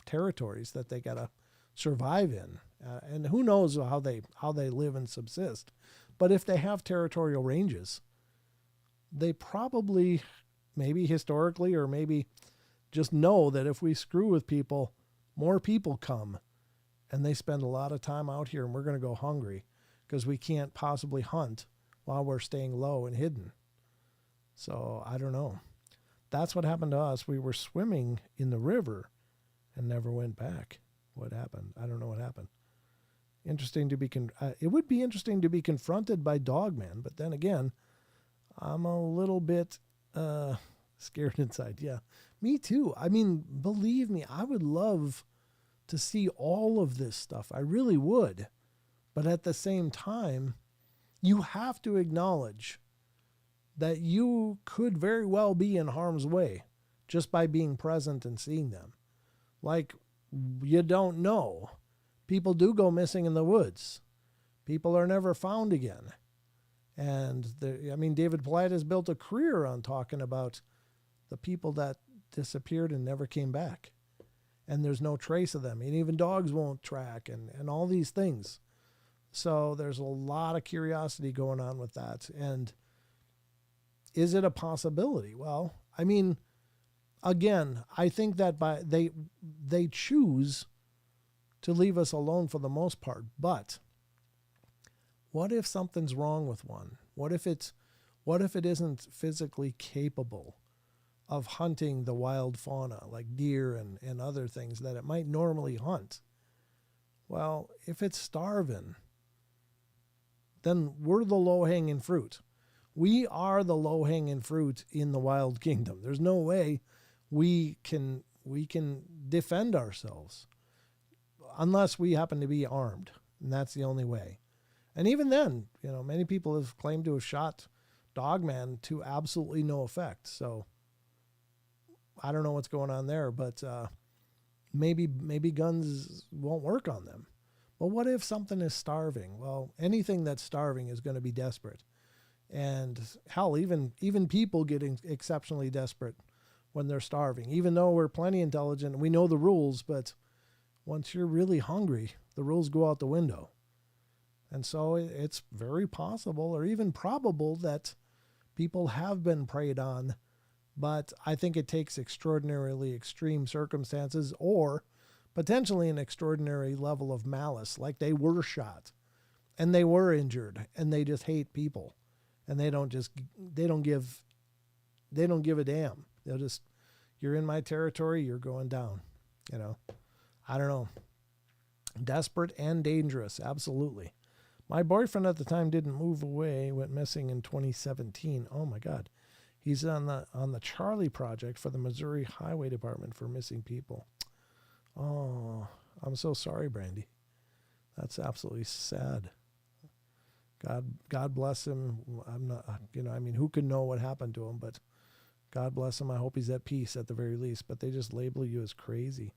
territories that they got to survive in. And who knows how they live and subsist. But if they have territorial ranges, they probably, maybe historically, or maybe just know that if we screw with people, more people come, and they spend a lot of time out here, and we're going to go hungry because we can't possibly hunt while we're staying low and hidden. So I don't know. That's what happened to us. We were swimming in the river and never went back. What happened? I don't know what happened. Interesting to be it would be interesting to be confronted by dogman, but then again, I'm a little bit scared inside. Yeah, me too. I mean, believe me, I would love to see all of this stuff. I really would. But at the same time, you have to acknowledge that you could very well be in harm's way just by being present and seeing them. Like, you don't know. People do go missing in the woods. People are never found again. And David Polite has built a career on talking about the people that disappeared and never came back. And there's no trace of them. And even dogs won't track, and all these things. So there's a lot of curiosity going on with that. And is it a possibility? Well, I mean, again, I think that they choose to leave us alone for the most part. But what if something's wrong with one? What if it isn't physically capable of hunting the wild fauna like deer and other things that it might normally hunt? Well, if it's starving, then we're the low-hanging fruit. We are the low-hanging fruit in the wild kingdom. There's no way we can defend ourselves unless we happen to be armed, and that's the only way. And even then, many people have claimed to have shot Dogman to absolutely no effect. So I don't know what's going on there, but maybe guns won't work on them. But what if something is starving? Well, anything that's starving is going to be desperate. And hell, even people getting exceptionally desperate when they're starving, even though we're plenty intelligent and we know the rules, but once you're really hungry, the rules go out the window. And so it's very possible or even probable that people have been preyed on, but I think it takes extraordinarily extreme circumstances or potentially an extraordinary level of malice, like they were shot and they were injured and they just hate people and they don't give a damn. They'll just, you're in my territory, you're going down, I don't know. Desperate and dangerous. Absolutely. My boyfriend at the time didn't move away, went missing in 2017. Oh my God. He's on the Charlie Project for the Missouri Highway Department for missing people. Oh, I'm so sorry, Brandy. That's absolutely sad. God bless him. I'm not, who could know what happened to him, but God bless him. I hope he's at peace at the very least, but they just label you as crazy.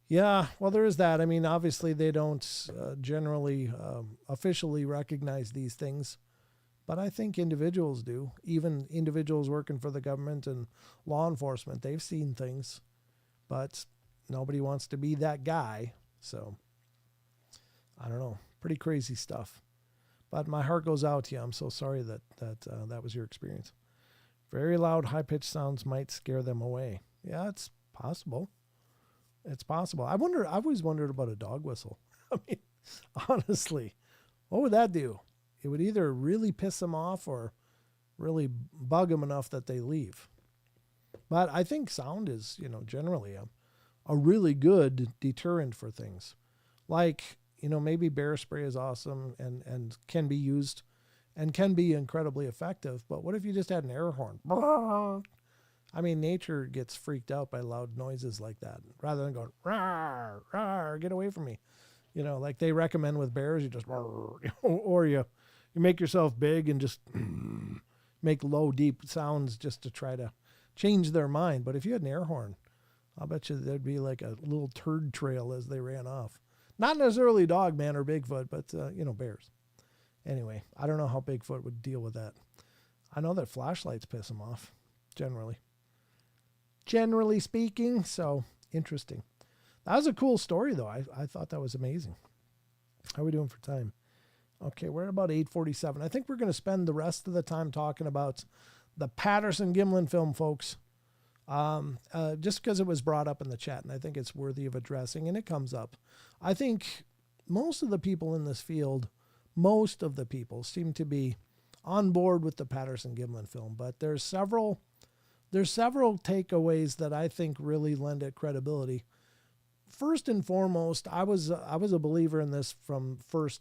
Yeah, well, there is that. I mean, obviously they don't generally officially recognize these things, but I think individuals do. Even individuals working for the government and law enforcement, they've seen things, but nobody wants to be that guy. So I don't know, pretty crazy stuff. But my heart goes out to you. I'm so sorry that was your experience. Very loud, high-pitched sounds might scare them away. Yeah, it's possible. It's possible. I've always wondered about a dog whistle. I mean, honestly, what would that do? It would either really piss them off or really bug them enough that they leave. But I think sound is, generally a really good deterrent for things. Like, maybe bear spray is awesome and can be used and can be incredibly effective. But what if you just had an air horn? I mean, nature gets freaked out by loud noises like that. Rather than going, rawr, rawr, get away from me. Like they recommend with bears, you just, or you make yourself big and just make low, deep sounds just to try to change their mind. But if you had an air horn, I'll bet you there'd be like a little turd trail as they ran off. Not necessarily Dogman or Bigfoot, but, bears. Anyway, I don't know how Bigfoot would deal with that. I know that flashlights piss them off, generally speaking. So interesting. That was a cool story, though. I thought that was amazing. How are we doing for time? Okay, we're at about 8:47. I think we're going to spend the rest of the time talking about the Patterson-Gimlin film, folks. Just because it was brought up in the chat, and I think it's worthy of addressing, and it comes up. I think most of the people in this field, seem to be on board with the Patterson-Gimlin film, but there's several takeaways that I think really lend it credibility. First and foremost, I was a believer in this from first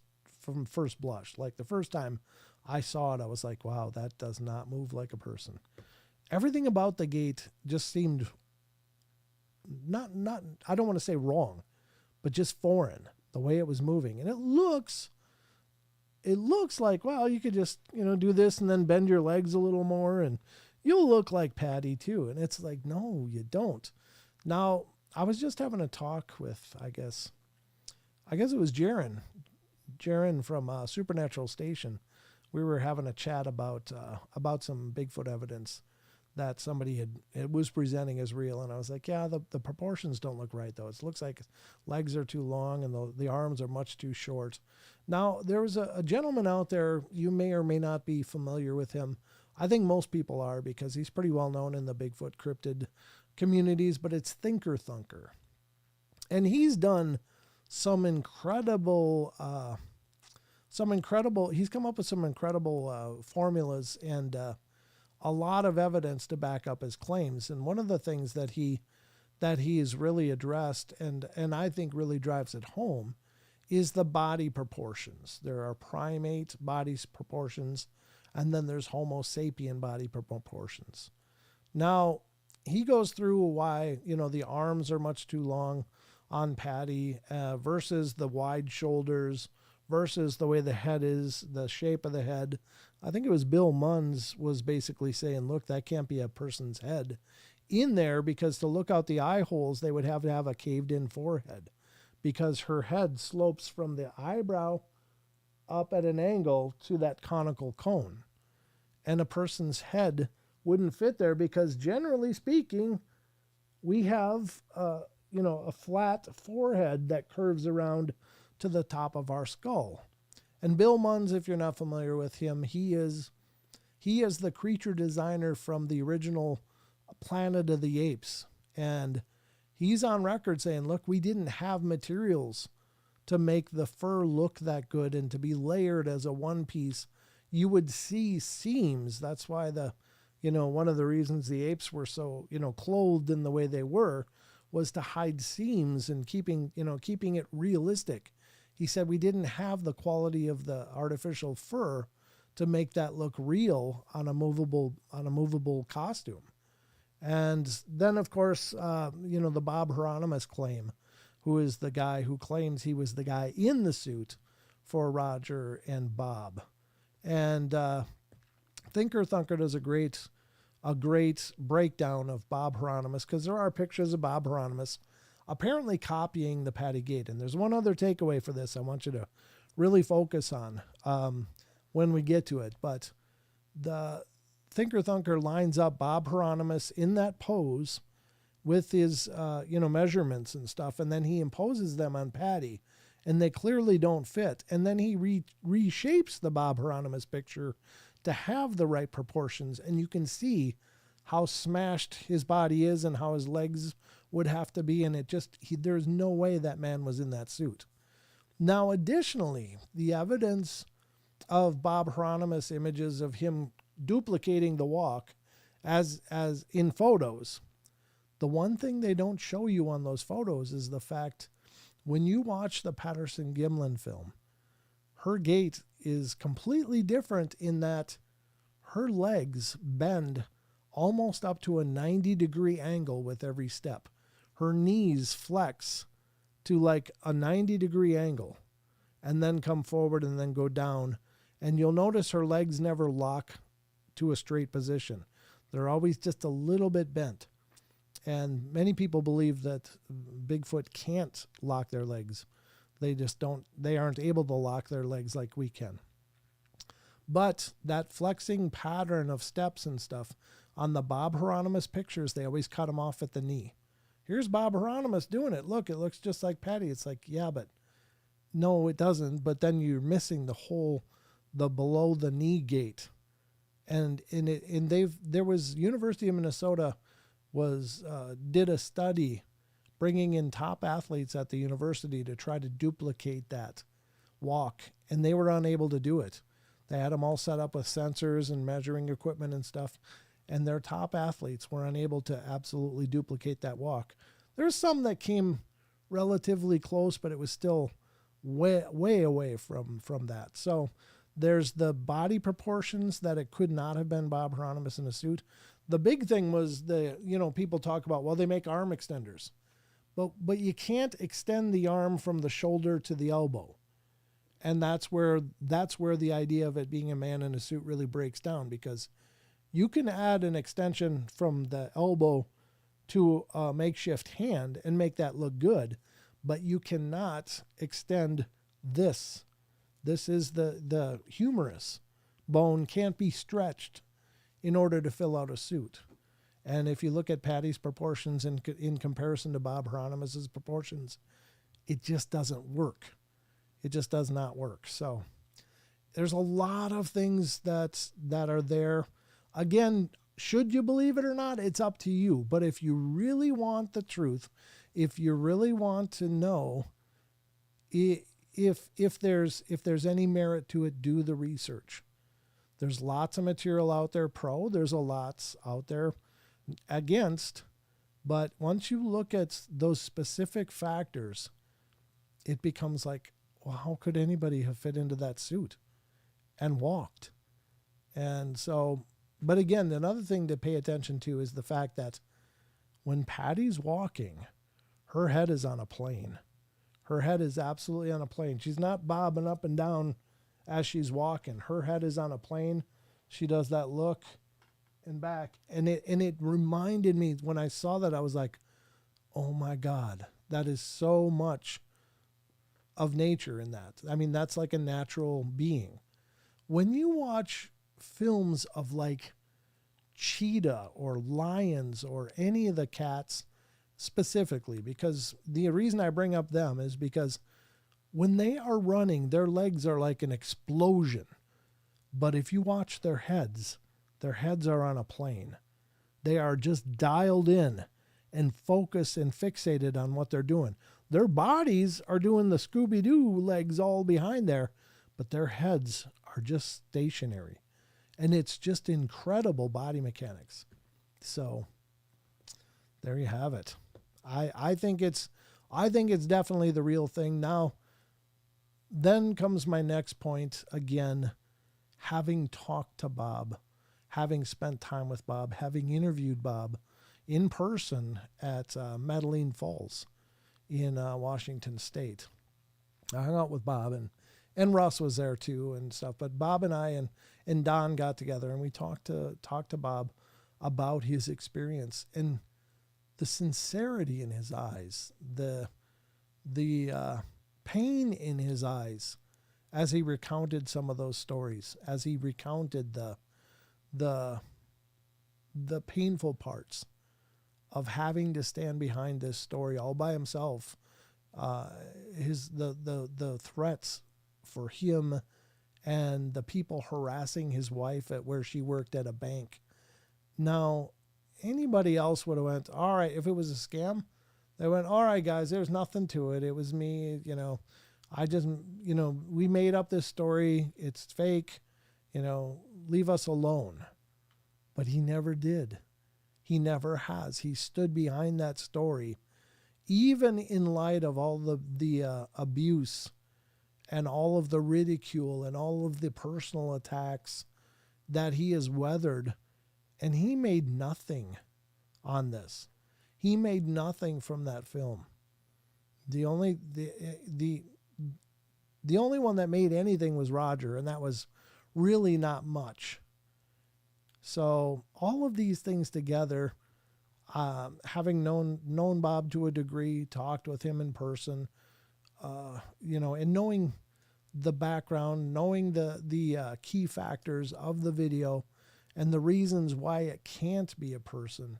blush. Like the first time I saw it, I was like, wow, that does not move like a person. Everything about the gate just seemed not I don't want to say wrong, but just foreign, the way it was moving. And it looks like, well, you could just, do this and then bend your legs a little more and you'll look like Patty too. And it's like, no, you don't. Now, I was just having a talk with, I guess it was Jaron from Supernatural Station. We were having a chat about some Bigfoot evidence that somebody it was presenting as real. And I was like, yeah, the proportions don't look right though. It looks like legs are too long and the arms are much too short. Now, there was a gentleman out there, you may or may not be familiar with him. I think most people are because he's pretty well known in the Bigfoot cryptid communities, but it's Thinker Thunker. And he's done some incredible, he's come up with some incredible formulas and a lot of evidence to back up his claims. And one of the things that he has really addressed and I think really drives it home is the body proportions. There are primate body proportions, and then there's Homo sapien body proportions. Now, he goes through why, the arms are much too long on Patty versus the wide shoulders versus the way the head is, the shape of the head. I think it was Bill Munns was basically saying, look, that can't be a person's head in there because to look out the eye holes, they would have to have a caved in forehead because her head slopes from the eyebrow up at an angle to that conical cone. And a person's head wouldn't fit there because generally speaking, we have, a flat forehead that curves around to the top of our skull. And Bill Munns, if you're not familiar with him, he is the creature designer from the original Planet of the Apes. And he's on record saying, look, we didn't have materials to make the fur look that good and to be layered as a one piece. You would see seams. That's why one of the reasons the apes were so, clothed in the way they were was to hide seams and keeping it realistic. He said we didn't have the quality of the artificial fur to make that look real on a movable costume. And then, of course, the Bob Hieronymus claim, who is the guy who claims he was the guy in the suit for Roger and Bob. And Thinker Thunker does a great breakdown of Bob Hieronymus because there are pictures of Bob Hieronymus apparently copying the Patty Gate. And there's one other takeaway for this I want you to really focus on when we get to it. But the Thinker Thunker lines up Bob Hieronymus in that pose with his, measurements and stuff. And then he imposes them on Patty and they clearly don't fit. And then he reshapes the Bob Hieronymus picture to have the right proportions. And you can see how smashed his body is and how his legs would have to be. And there's no way that man was in that suit. Now, additionally, the evidence of Bob Hieronymus images of him duplicating the walk as in photos. The one thing they don't show you on those photos is the fact when you watch the Patterson-Gimlin film, her gait is completely different in that her legs bend almost up to a 90-degree angle with every step. Her knees flex to like a 90-degree angle and then come forward and then go down. And you'll notice her legs never lock to a straight position. They're always just a little bit bent. And many people believe that Bigfoot can't lock their legs. They aren't able to lock their legs like we can. But that flexing pattern of steps and stuff on the Bob Hieronymus pictures, they always cut them off at the knee. Here's Bob Hieronymus doing it. Look, it looks just like Patty. It's like, yeah, but no, it doesn't. But then you're missing the below the knee gait. And there was University of Minnesota did a study bringing in top athletes at the university to try to duplicate that walk, and they were unable to do it. They had them all set up with sensors and measuring equipment and stuff, and their top athletes were unable to absolutely duplicate that walk. There's some that came relatively close, but it was still way away from that. So there's the body proportions that it could not have been Bob Hieronymus in a suit. The big thing was people talk about, well, they make arm extenders, but you can't extend the arm from the shoulder to the elbow. And that's where the idea of it being a man in a suit really breaks down, because you can add an extension from the elbow to a makeshift hand and make that look good, but you cannot extend this. This is the humerus bone can't be stretched in order to fill out a suit. And if you look at Patty's proportions in comparison to Bob Hieronymus's proportions, it just doesn't work. It just does not work. So there's a lot of things that are there. Again, should you believe it or not, it's up to you. But if you really want the truth, if you really want to know if there's any merit to it, do the research. There's lots of material out there pro. There's a lots out there against. But once you look at those specific factors, it becomes like, well, how could anybody have fit into that suit and walked? And so, but again, another thing to pay attention to is the fact that when Patty's walking, her head is on a plane. Her head is absolutely on a plane. She's not bobbing up and down as she's walking. Her head is on a plane. She does that look and back. And it reminded me, when I saw that, I was like, oh my God, that is so much of nature in that. I mean, that's like a natural being. When you watch films of like cheetah or lions or any of the cats specifically, because the reason I bring up them is because when they are running, their legs are like an explosion. But if you watch their heads are on a plane. They are just dialed in and focused and fixated on what they're doing. Their bodies are doing the Scooby-Doo legs all behind there, but their heads are just stationary. And it's just incredible body mechanics. So there you have it. I think it's definitely the real thing. Now, then comes my next point again, having talked to Bob, having spent time with Bob, having interviewed Bob in person at Madeline Falls in Washington State. I hung out with Bob and Russ was there too and stuff, but Bob and I and Don got together and we talked to Bob about his experience and the sincerity in his eyes, the pain in his eyes as he recounted some of those stories, as he recounted the painful parts of having to stand behind this story all by himself, the threats for him and the people harassing his wife at where she worked at a bank. Now, anybody else would have went, all right, if it was a scam, they went, all right, guys, there's nothing to it. It was me, I just, we made up this story. It's fake, leave us alone. But he never did. He never has. He stood behind that story, even in light of all the abuse and all of the ridicule and all of the personal attacks that he has weathered. And he made nothing on this. He made nothing from that film. The only one that made anything was Roger, and that was really not much. So all of these things together, having known Bob to a degree, talked with him in person, and knowing the background, knowing the key factors of the video and the reasons why it can't be a person,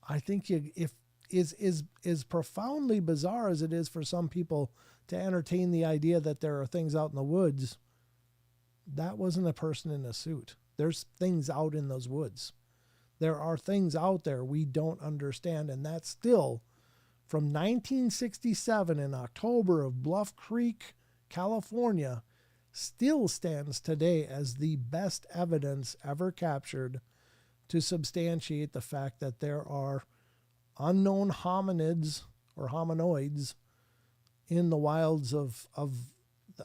I think is profoundly bizarre as it is for some people to entertain the idea that there are things out in the woods. That wasn't a person in a suit. There's things out in those woods. There are things out there we don't understand, and that's still from 1967 in October of Bluff Creek, California, still stands today as the best evidence ever captured to substantiate the fact that there are unknown hominids or hominoids in the wilds of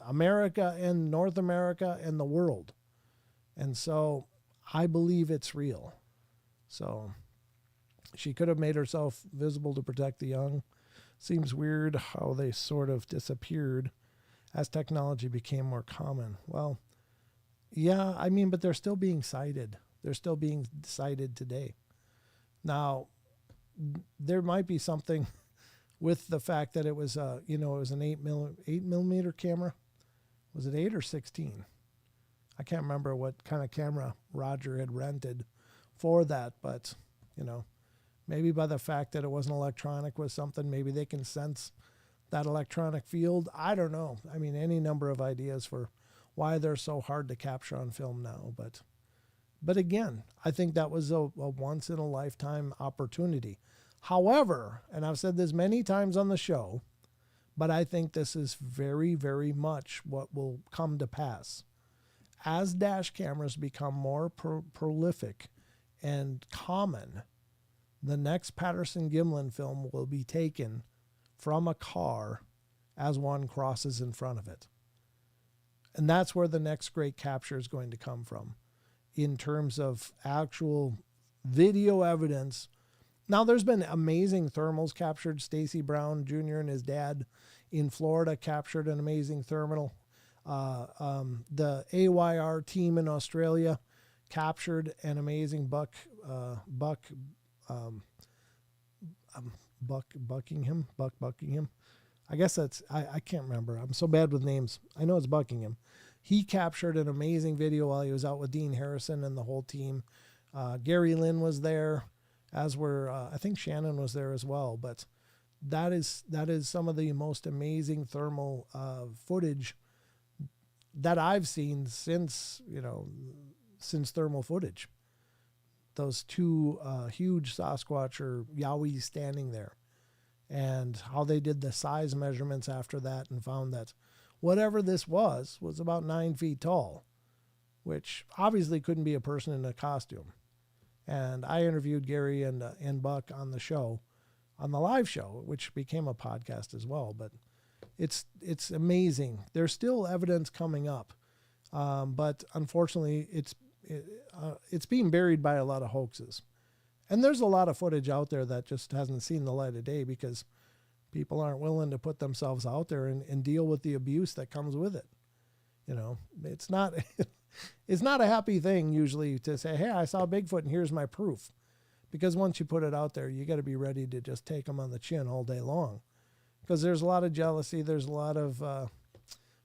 America and North America and the world. And so I believe it's real. So she could have made herself visible to protect the young. Seems weird how they sort of disappeared as technology became more common. Well, yeah, I mean, but they're still being sighted. They're still being sighted today. Now, there might be something with the fact that it was, it was an 8 millimeter camera. Was it 8 or 16? I can't remember what kind of camera Roger had rented for that, but Maybe by the fact that it wasn't electronic was something, maybe they can sense that electronic field. I don't know. I mean, any number of ideas for why they're so hard to capture on film now. But again, I think that was a once in a lifetime opportunity. However, and I've said this many times on the show, but I think this is very, very much what will come to pass. As dash cameras become more prolific and common, the next Patterson-Gimlin film will be taken from a car as one crosses in front of it. And that's where the next great capture is going to come from in terms of actual video evidence. Now, there's been amazing thermals captured. Stacy Brown Jr. and his dad in Florida captured an amazing thermal. The AYR team in Australia captured an amazing Buckingham. I guess that's, I can't remember. I'm so bad with names. I know it's Buckingham. He captured an amazing video while he was out with Dean Harrison and the whole team. Gary Lynn was there, as were, I think Shannon was there as well. But that is some of the most amazing thermal footage that I've seen since thermal footage. Those two huge Sasquatch or Yowies standing there, and how they did the size measurements after that and found that whatever this was about 9 feet tall, which obviously couldn't be a person in a costume. And I interviewed Gary and Buck on the show, on the live show, which became a podcast as well. But it's amazing. There's still evidence coming up, but unfortunately, it's being buried by a lot of hoaxes. And there's a lot of footage out there that just hasn't seen the light of day because people aren't willing to put themselves out there and deal with the abuse that comes with it. It's not it's not a happy thing usually to say, hey, I saw Bigfoot and here's my proof. Because once you put it out there, you got to be ready to just take them on the chin all day long. Because there's a lot of jealousy. There's a lot of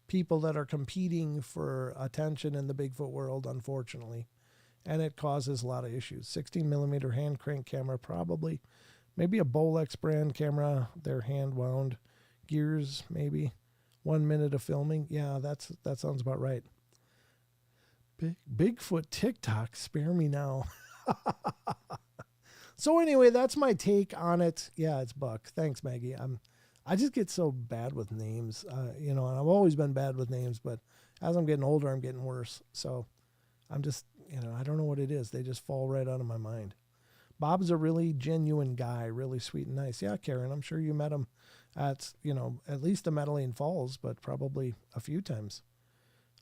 people that are competing for attention in the Bigfoot world, unfortunately. And it causes a lot of issues. 16 millimeter hand crank camera, probably. Maybe a Bolex brand camera. They're hand wound. Gears, maybe. 1 minute of filming. Yeah, that sounds about right. Bigfoot TikTok, spare me now. So anyway, that's my take on it. Yeah, it's Buck. Thanks, Maggie. I just get so bad with names, and I've always been bad with names, but as I'm getting older, I'm getting worse. So I'm just, I don't know what it is. They just fall right out of my mind. Bob's a really genuine guy, really sweet and nice. Yeah, Karen, I'm sure you met him at least the Medellin Falls, but probably a few times.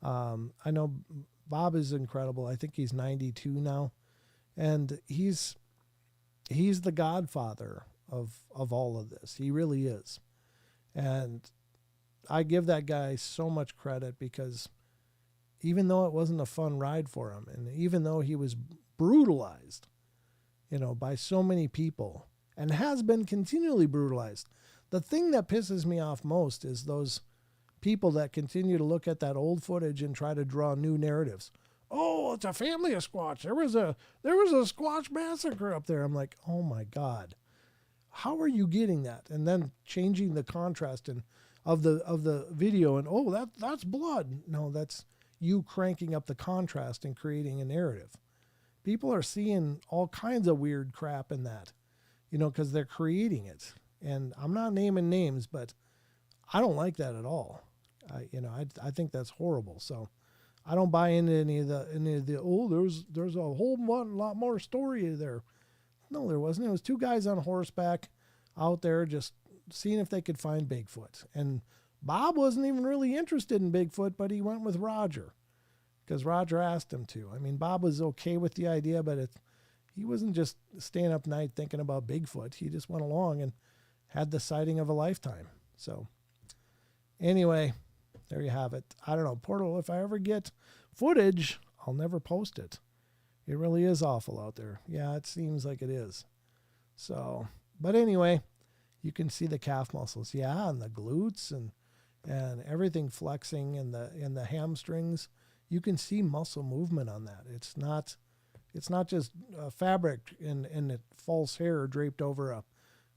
I know Bob is incredible. I think he's 92 now, and he's the godfather of all of this. He really is. And I give that guy so much credit because even though it wasn't a fun ride for him, and even though he was brutalized, by so many people and has been continually brutalized, the thing that pisses me off most is those people that continue to look at that old footage and try to draw new narratives. Oh, it's a family of Squatch. There was a Squatch massacre up there. I'm like, oh my God, how are you getting that? And then changing the contrast of the video and that's blood. No, that's you cranking up the contrast and creating a narrative. People are seeing all kinds of weird crap in that, because they're creating it. And I'm not naming names, but I don't like that at all. I think that's horrible. So I don't buy into any of the there's a whole lot more story there. No, there wasn't. It was two guys on horseback out there just seeing if they could find Bigfoot. And Bob wasn't even really interested in Bigfoot, but he went with Roger because Roger asked him to. I mean, Bob was okay with the idea, but he wasn't just staying up night thinking about Bigfoot. He just went along and had the sighting of a lifetime. So anyway, there you have it. I don't know, Portal, if I ever get footage, I'll never post it. It really is awful out there. Yeah, it seems like it is. So, but anyway, you can see the calf muscles. Yeah, and the glutes and everything flexing and the hamstrings. You can see muscle movement on that. It's It's not just fabric and false hair draped over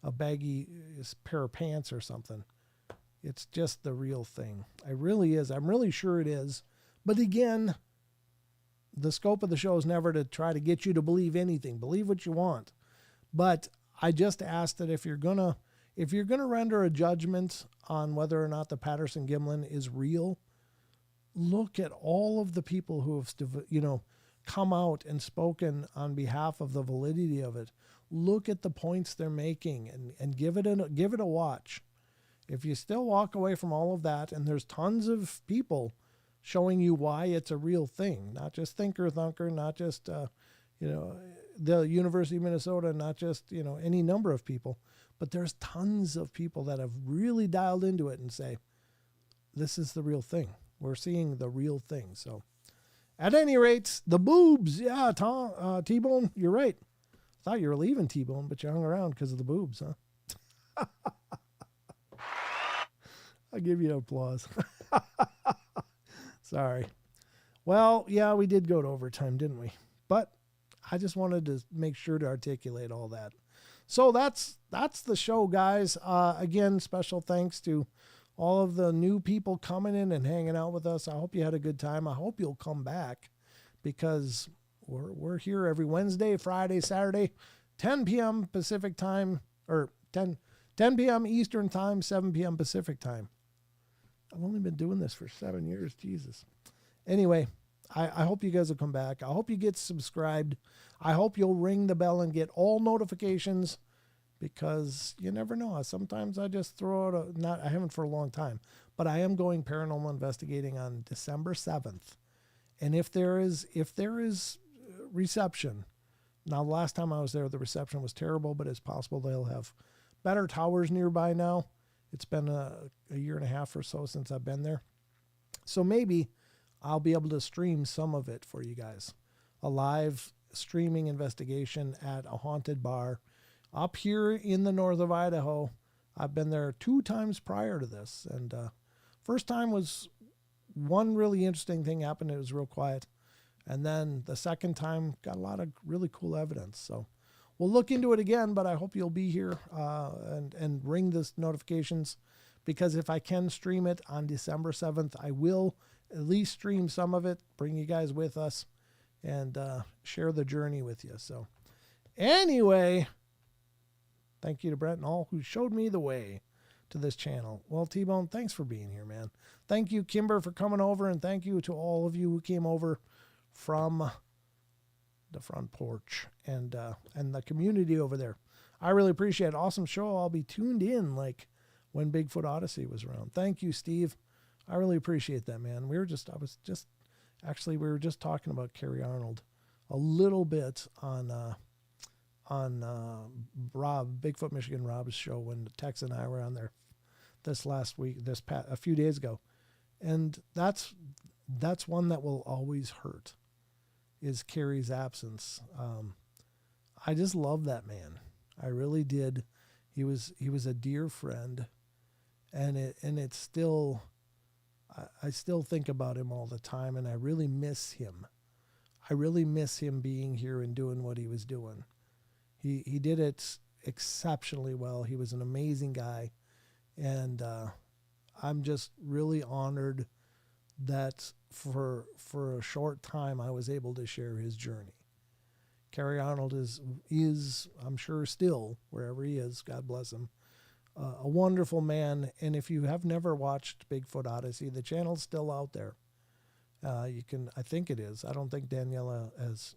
a baggy pair of pants or something. It's just the real thing. It really is. I'm really sure it is. But again, the scope of the show is never to try to get you to believe anything. Believe what you want. But I just ask that if you're gonna render a judgment on whether or not the Patterson-Gimlin is real, look at all of the people who have, come out and spoken on behalf of the validity of it. Look at the points they're making and give it a watch. If you still walk away from all of that, and there's tons of people showing you why it's a real thing, not just Thinker Thunker, not just, the University of Minnesota, not just, any number of people, but there's tons of people that have really dialed into it and say, this is the real thing. We're seeing the real thing. So at any rate, the boobs. Yeah, Tom, T-Bone, you're right. Thought you were leaving, T-Bone, but you hung around because of the boobs, huh? I'll give you applause. Sorry. Well, yeah, we did go to overtime, didn't we? But I just wanted to make sure to articulate all that. So that's the show, guys. Again, special thanks to all of the new people coming in and hanging out with us. I hope you had a good time. I hope you'll come back, because we're here every Wednesday, Friday, Saturday, 10 p.m. Pacific time, or 10 p.m. Eastern time, 7 p.m. Pacific time. I've only been doing this for 7 years. Jesus. Anyway, I hope you guys will come back. I hope you get subscribed. I hope you'll ring the bell and get all notifications, because you never know. Sometimes I just throw out I haven't for a long time, but I am going paranormal investigating on December 7th. And if there is reception, now the last time I was there, the reception was terrible, but it's possible they'll have better towers nearby now. It's been a year and a half or so since I've been there. So maybe I'll be able to stream some of it for you guys. A live streaming investigation at a haunted bar up here in the north of Idaho. I've been there 2 times prior to this. And first time was one really interesting thing happened. It was real quiet. And then the second time got a lot of really cool evidence. So we'll look into it again, but I hope you'll be here and ring the notifications, because if I can stream it on December 7th, I will at least stream some of it, bring you guys with us, and share the journey with you. So anyway, thank you to Brent and all who showed me the way to this channel. Well, T-Bone, thanks for being here, man. Thank you, Kimber, for coming over, and thank you to all of you who came over from the front porch and the community over there. I really appreciate it. Awesome show. I'll be tuned in like when Bigfoot Odyssey was around. Thank you, Steve. I really appreciate that, man. We were just talking about Carrie Arnold a little bit on Rob, Bigfoot Michigan Rob's show, when Tex and I were on there a few days ago. And that's one that will always hurt, is Carrie's absence. I just love that man. I really did. He was a dear friend, and it's still, I still think about him all the time, and I really miss him. I really miss him being here and doing what he was doing. He did it exceptionally well. He was an amazing guy, and I'm just really honored that for a short time I was able to share his journey. Carrie Arnold is I'm sure still, wherever he is, God bless him, a wonderful man. And if you have never watched Bigfoot Odyssey, the channel's still out there. You can, I think it is. I don't think Daniela has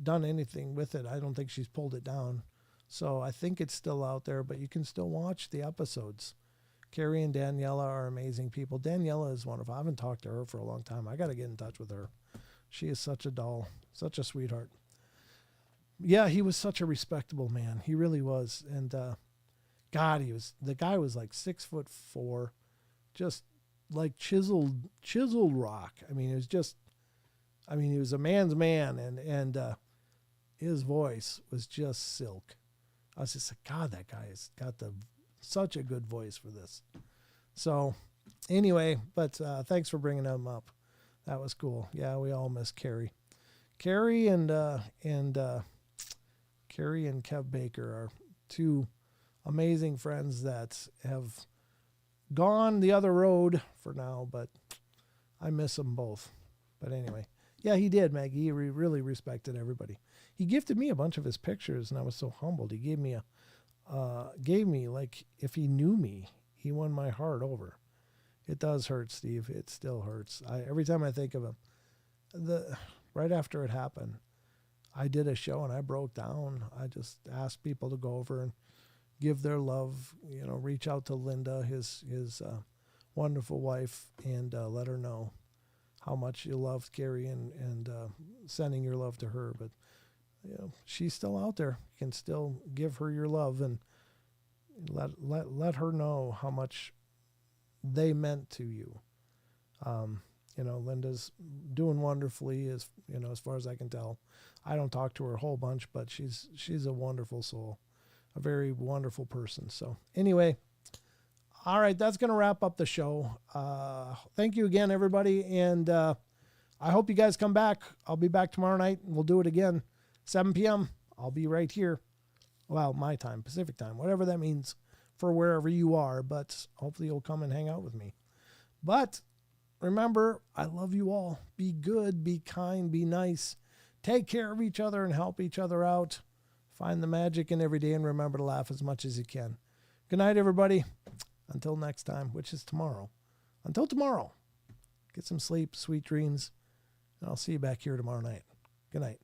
done anything with it. I don't think she's pulled it down. So I think it's still out there, but you can still watch the episodes. Carrie and Daniela are amazing people. Daniela is wonderful. I haven't talked to her for a long time. I got to get in touch with her. She is such a doll, such a sweetheart. Yeah, he was such a respectable man. He really was. And God, the guy was like 6'4", just like chiseled rock. I mean, he was a man's man, and his voice was just silk. I was just like, God, that guy has got such a good voice for this. So anyway, but thanks for bringing him up. That was cool. Yeah, we all miss Carrie. Carrie and Kev Baker are two amazing friends that have gone the other road for now, but I miss them both. But anyway, yeah, he did, Maggie. He really respected everybody. He gifted me a bunch of his pictures, and I was so humbled. He gave me like, if he knew me, he won my heart over. It does hurt, Steve. It still hurts. Every time I think of him, right after it happened, I did a show and I broke down. I just asked people to go over and give their love, reach out to Linda, his wonderful wife, and let her know how much you loved Carrie and sending your love to her. But she's still out there. You can still give her your love and let her know how much they meant to you. Linda's doing wonderfully, as far as I can tell. I don't talk to her a whole bunch, but she's a wonderful soul, a very wonderful person. So anyway, all right, that's going to wrap up the show. Thank you again, everybody. And I hope you guys come back. I'll be back tomorrow night and we'll do it again. 7 p.m. I'll be right here. Well, my time, Pacific time, whatever that means for wherever you are. But hopefully you'll come and hang out with me. But remember, I love you all. Be good, be kind, be nice. Take care of each other and help each other out. Find the magic in every day and remember to laugh as much as you can. Good night, everybody. Until next time, which is tomorrow. Until tomorrow, get some sleep, sweet dreams, and I'll see you back here tomorrow night. Good night.